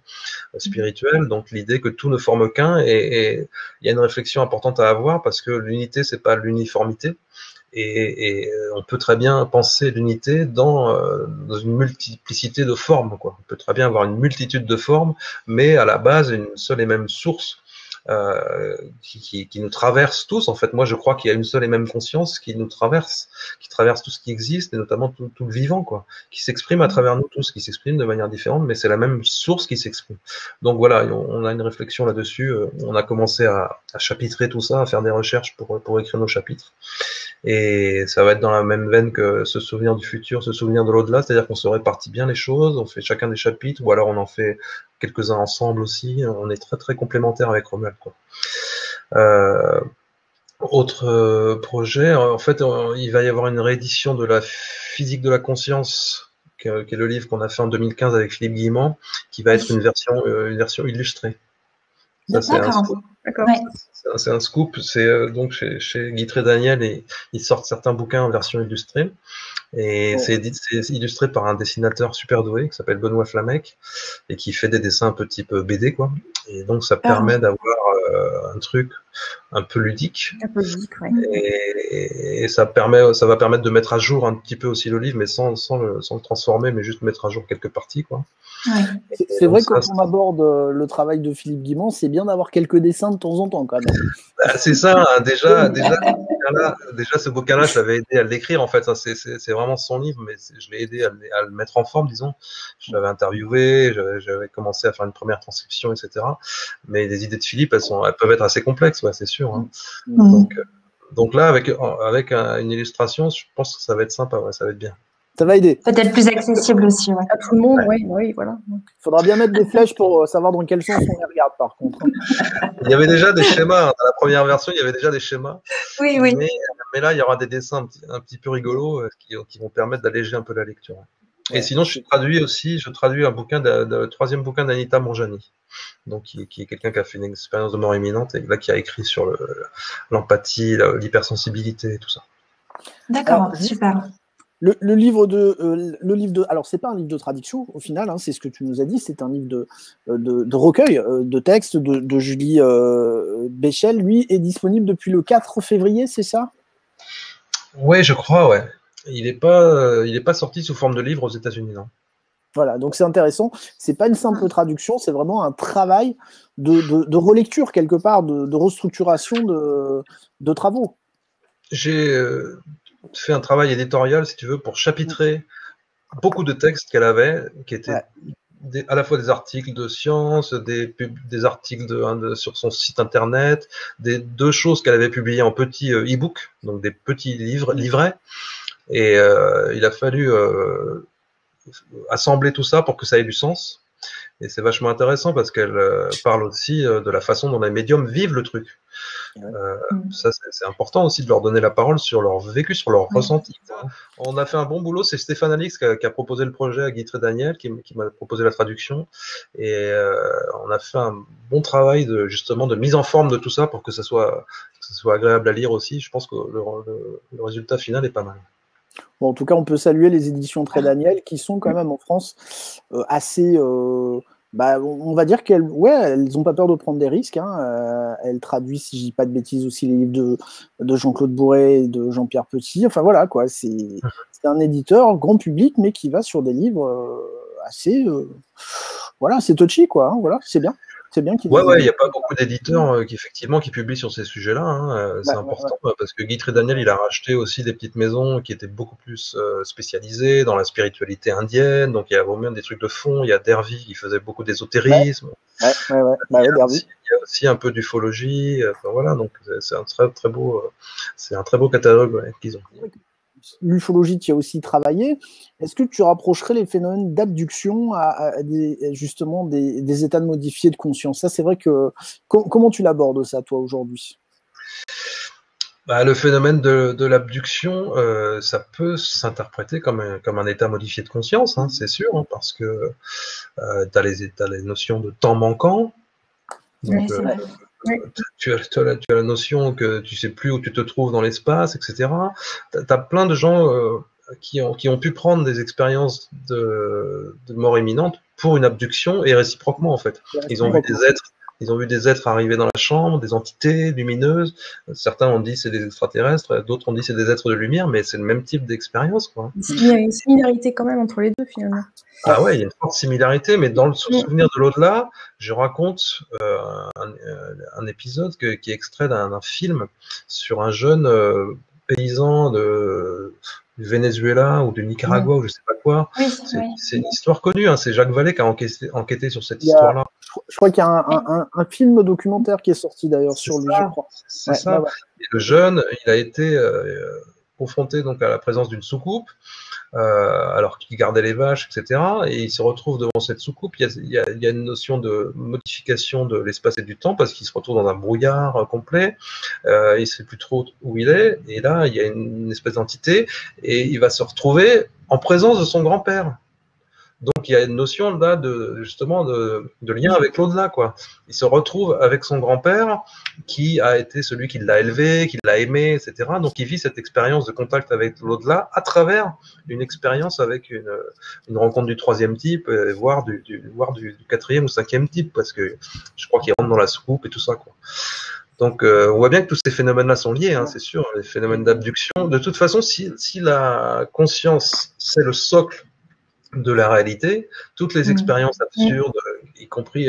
spirituelles. Donc l'idée que tout ne forme qu'un, et il y a une réflexion importante à avoir parce que l'unité c'est pas l'uniformité. Et on peut très bien penser l'unité dans une multiplicité de formes, quoi. On peut très bien avoir une multitude de formes, mais à la base une seule et même source qui nous traverse tous. En fait, moi, je crois qu'il y a une seule et même conscience qui nous traverse, qui traverse tout ce qui existe, et notamment tout le vivant, quoi, qui s'exprime à travers nous tous, qui s'exprime de manière différente, mais c'est la même source qui s'exprime. Donc voilà, on a une réflexion là-dessus. On a commencé à chapitrer tout ça, à faire des recherches pour écrire nos chapitres. Et ça va être dans la même veine que se souvenir du futur, se souvenir de l'au-delà, c'est-à-dire qu'on se répartit bien les choses, on fait chacun des chapitres, ou alors on en fait quelques-uns ensemble aussi. On est très très complémentaires avec Romuald, quoi. Autre projet, en fait, il va y avoir une réédition de la physique de la conscience, qui est le livre qu'on a fait en 2015 avec Philippe Guimand, qui va être une version illustrée. Ça, c'est un scoop. C'est un scoop. C'est donc chez Guitry Daniel, et ils sortent certains bouquins en version illustrée. Et c'est illustré par un dessinateur super doué qui s'appelle Benoît Flamec et qui fait des dessins un peu type BD, quoi. Et donc ça permet d'avoir un truc un peu ludique. Un peu ludique, ouais. Et ça va permettre de mettre à jour un petit peu aussi le livre, mais sans le transformer, mais juste mettre à jour quelques parties, quoi. Ouais. C'est vrai que quand on aborde le travail de Philippe Guimond, c'est bien d'avoir quelques dessins de temps en temps, quand même. C'est ça, hein, déjà, ce bouquin-là, je l'avais aidé à l'écrire, en fait. C'est vraiment son livre, mais je l'ai aidé à le mettre en forme, disons. Je l'avais interviewé, j'avais commencé à faire une première transcription, etc. Mais les idées de Philippe, elles peuvent être assez complexes, ouais, c'est sûr. Hein. Donc là, avec une illustration, je pense que ça va être sympa, ouais, ça va être bien. Ça va aider. Peut-être plus accessible aussi, ouais. À tout le monde, oui, voilà. Il faudra bien mettre des flèches pour savoir dans quel sens on les regarde, par contre. Il y avait déjà des schémas, hein. Dans la première version, il y avait déjà des schémas. Oui. Mais là, il y aura des dessins un petit peu rigolos qui vont permettre d'alléger un peu la lecture. Et sinon, je traduis un bouquin, le troisième bouquin d'Anita Mourjani, donc qui est quelqu'un qui a fait une expérience de mort imminente et là qui a écrit sur l'empathie, l'hypersensibilité et tout ça. D'accord, super. Le livre de, alors c'est pas un livre de traduction au final, hein, c'est ce que tu nous as dit, c'est un livre de recueil de textes de Julie Béchel. Lui est disponible depuis le 4 février, c'est ça? Oui, je crois, ouais. Il est pas sorti sous forme de livre aux États-Unis, non. Voilà, donc c'est intéressant. C'est pas une simple traduction, c'est vraiment un travail de relecture quelque part, de restructuration de travaux. J'ai fait un travail éditorial, si tu veux, pour chapitrer beaucoup de textes qu'elle avait, qui étaient à la fois des articles de science, des articles sur son site internet, deux choses qu'elle avait publiées en petits e-book, donc des petits livrets. Et il a fallu assembler tout ça pour que ça ait du sens. Et c'est vachement intéressant parce qu'elle parle aussi de la façon dont les médiums vivent le truc. Ça, c'est important aussi de leur donner la parole sur leur vécu, sur leur ressenti. On a fait un bon boulot. C'est Stéphane Alix qui a proposé le projet à Guy Trédaniel, qui m'a proposé la traduction. Et on a fait un bon travail justement de mise en forme de tout ça pour que ça soit agréable à lire aussi. Je pense que le résultat final est pas mal. Bon, en tout cas, on peut saluer les éditions Trédaniel qui sont quand même en France assez... on va dire qu'elles n'ont pas peur de prendre des risques. Hein. Elles traduisent, si je dis pas de bêtises, aussi les livres de Jean-Claude Bourret et de Jean-Pierre Petit. Enfin voilà, quoi. C'est un éditeur grand public, mais qui va sur des livres assez... voilà, c'est touchy, quoi. Hein. Voilà, c'est bien. C'est bien qu'il il n'y a pas beaucoup d'éditeurs qui publient sur ces sujets-là. Hein. C'est important parce que Guy Trédaniel, il a racheté aussi des petites maisons qui étaient beaucoup plus spécialisées dans la spiritualité indienne. Donc il y a vraiment des trucs de fond. Il y a Dervy qui faisait beaucoup d'ésotérisme. Il y a aussi un peu d'ufologie. Enfin, voilà, donc c'est un très beau catalogue qu'ils ont. L'ufologie, tu as aussi travaillé. Est-ce que tu rapprocherais les phénomènes d'abduction à justement des états de modifiés de conscience? Ça, c'est vrai que... Comment tu l'abordes, ça, toi, aujourd'hui? Le phénomène de l'abduction, ça peut s'interpréter comme un état modifié de conscience, hein, c'est sûr, hein, parce que tu as les notions de temps manquant. Donc, tu as la notion que tu sais plus où tu te trouves dans l'espace, etc. Tu as plein de gens qui ont pu prendre des expériences de mort imminente pour une abduction et réciproquement, en fait. Ils ont vu des êtres arriver dans la chambre, des entités lumineuses. Certains ont dit c'est des extraterrestres, d'autres ont dit c'est des êtres de lumière, mais c'est le même type d'expérience, quoi. Il y a une similarité quand même entre les deux, finalement. Ah ouais, il y a une forte similarité, mais dans le souvenir de l'au-delà, je raconte un épisode qui est extrait d'un film sur un jeune paysan du Venezuela ou du Nicaragua ou je sais pas quoi. C'est une histoire connue, hein. C'est Jacques Vallée qui a enquêté sur cette histoire-là. Je crois qu'il y a un film documentaire qui est sorti d'ailleurs sur lui, je crois. C'est ça. Et le jeune, il a été confronté donc à la présence d'une soucoupe, alors qu'il gardait les vaches, etc. Et il se retrouve devant cette soucoupe. Il y a une notion de modification de l'espace et du temps parce qu'il se retrouve dans un brouillard complet. Il ne sait plus trop où il est. Et là, il y a une espèce d'entité et il va se retrouver en présence de son grand-père. Donc il y a une notion là justement de lien avec l'au-delà, quoi. Il se retrouve avec son grand-père qui a été celui qui l'a élevé, qui l'a aimé, etc. Donc il vit cette expérience de contact avec l'au-delà à travers une expérience avec une rencontre du troisième type, voire du quatrième ou cinquième type, parce que je crois qu'il rentre dans la soucoupe et tout ça, quoi. Donc, on voit bien que tous ces phénomènes-là sont liés, hein, c'est sûr, les phénomènes d'abduction. De toute façon, si la conscience, c'est le socle de la réalité, toutes les expériences absurdes, y compris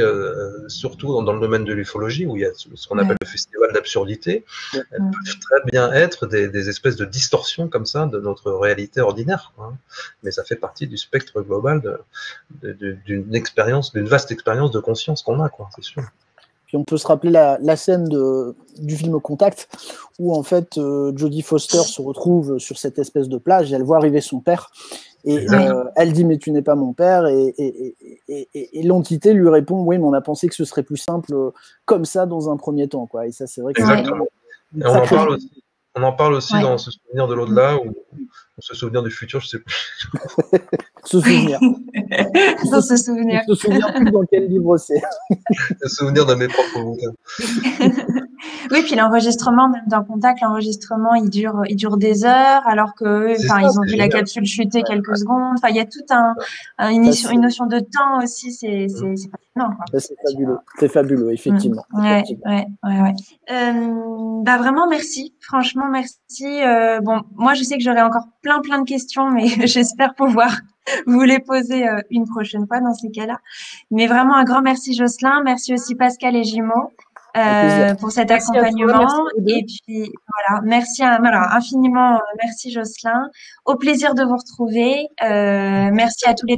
surtout dans le domaine de l'ufologie, où il y a ce qu'on appelle le festival d'absurdité, elles peuvent très bien être des espèces de distorsions comme ça de notre réalité ordinaire, quoi. Mais ça fait partie du spectre global d'une expérience, d'une vaste expérience de conscience qu'on a, quoi, c'est sûr. Puis on peut se rappeler la scène du film Contact, où en fait Jodie Foster se retrouve sur cette espèce de plage, et elle voit arriver son père, et elle dit mais tu n'es pas mon père, et l'entité lui répond oui mais on a pensé que ce serait plus simple comme ça dans un premier temps, quoi. Et ça c'est vrai que exactement. Et on en parle aussi dans ce souvenir de l'au-delà, ou ce souvenir du futur, je sais plus. Ce souvenir. Dans ce souvenir. Je me souviens plus dans quel livre c'est. Le souvenir de mes propres bouquins. Oui, puis l'enregistrement, même dans Contact, l'enregistrement, il dure des heures, alors que ils ont vu la capsule chuter quelques secondes. Enfin, il y a toute une notion de temps aussi. C'est fascinant, quoi. C'est fabuleux, effectivement. Ouais. Vraiment, merci. Franchement, merci. Bon, moi, je sais que j'aurai encore plein de questions, mais j'espère pouvoir vous les poser une prochaine fois dans ces cas-là. Mais vraiment, un grand merci, Jocelyn. Merci aussi, Pascal et Jimo. Pour cet accompagnement. Et puis, voilà, merci infiniment. Merci, Jocelyn. Au plaisir de vous retrouver. Merci à tous les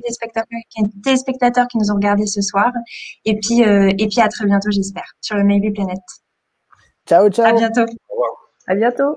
téléspectateurs qui nous ont regardés ce soir. Et puis à très bientôt, j'espère, sur le Maybe Planet. Ciao. À bientôt. Au revoir. À bientôt.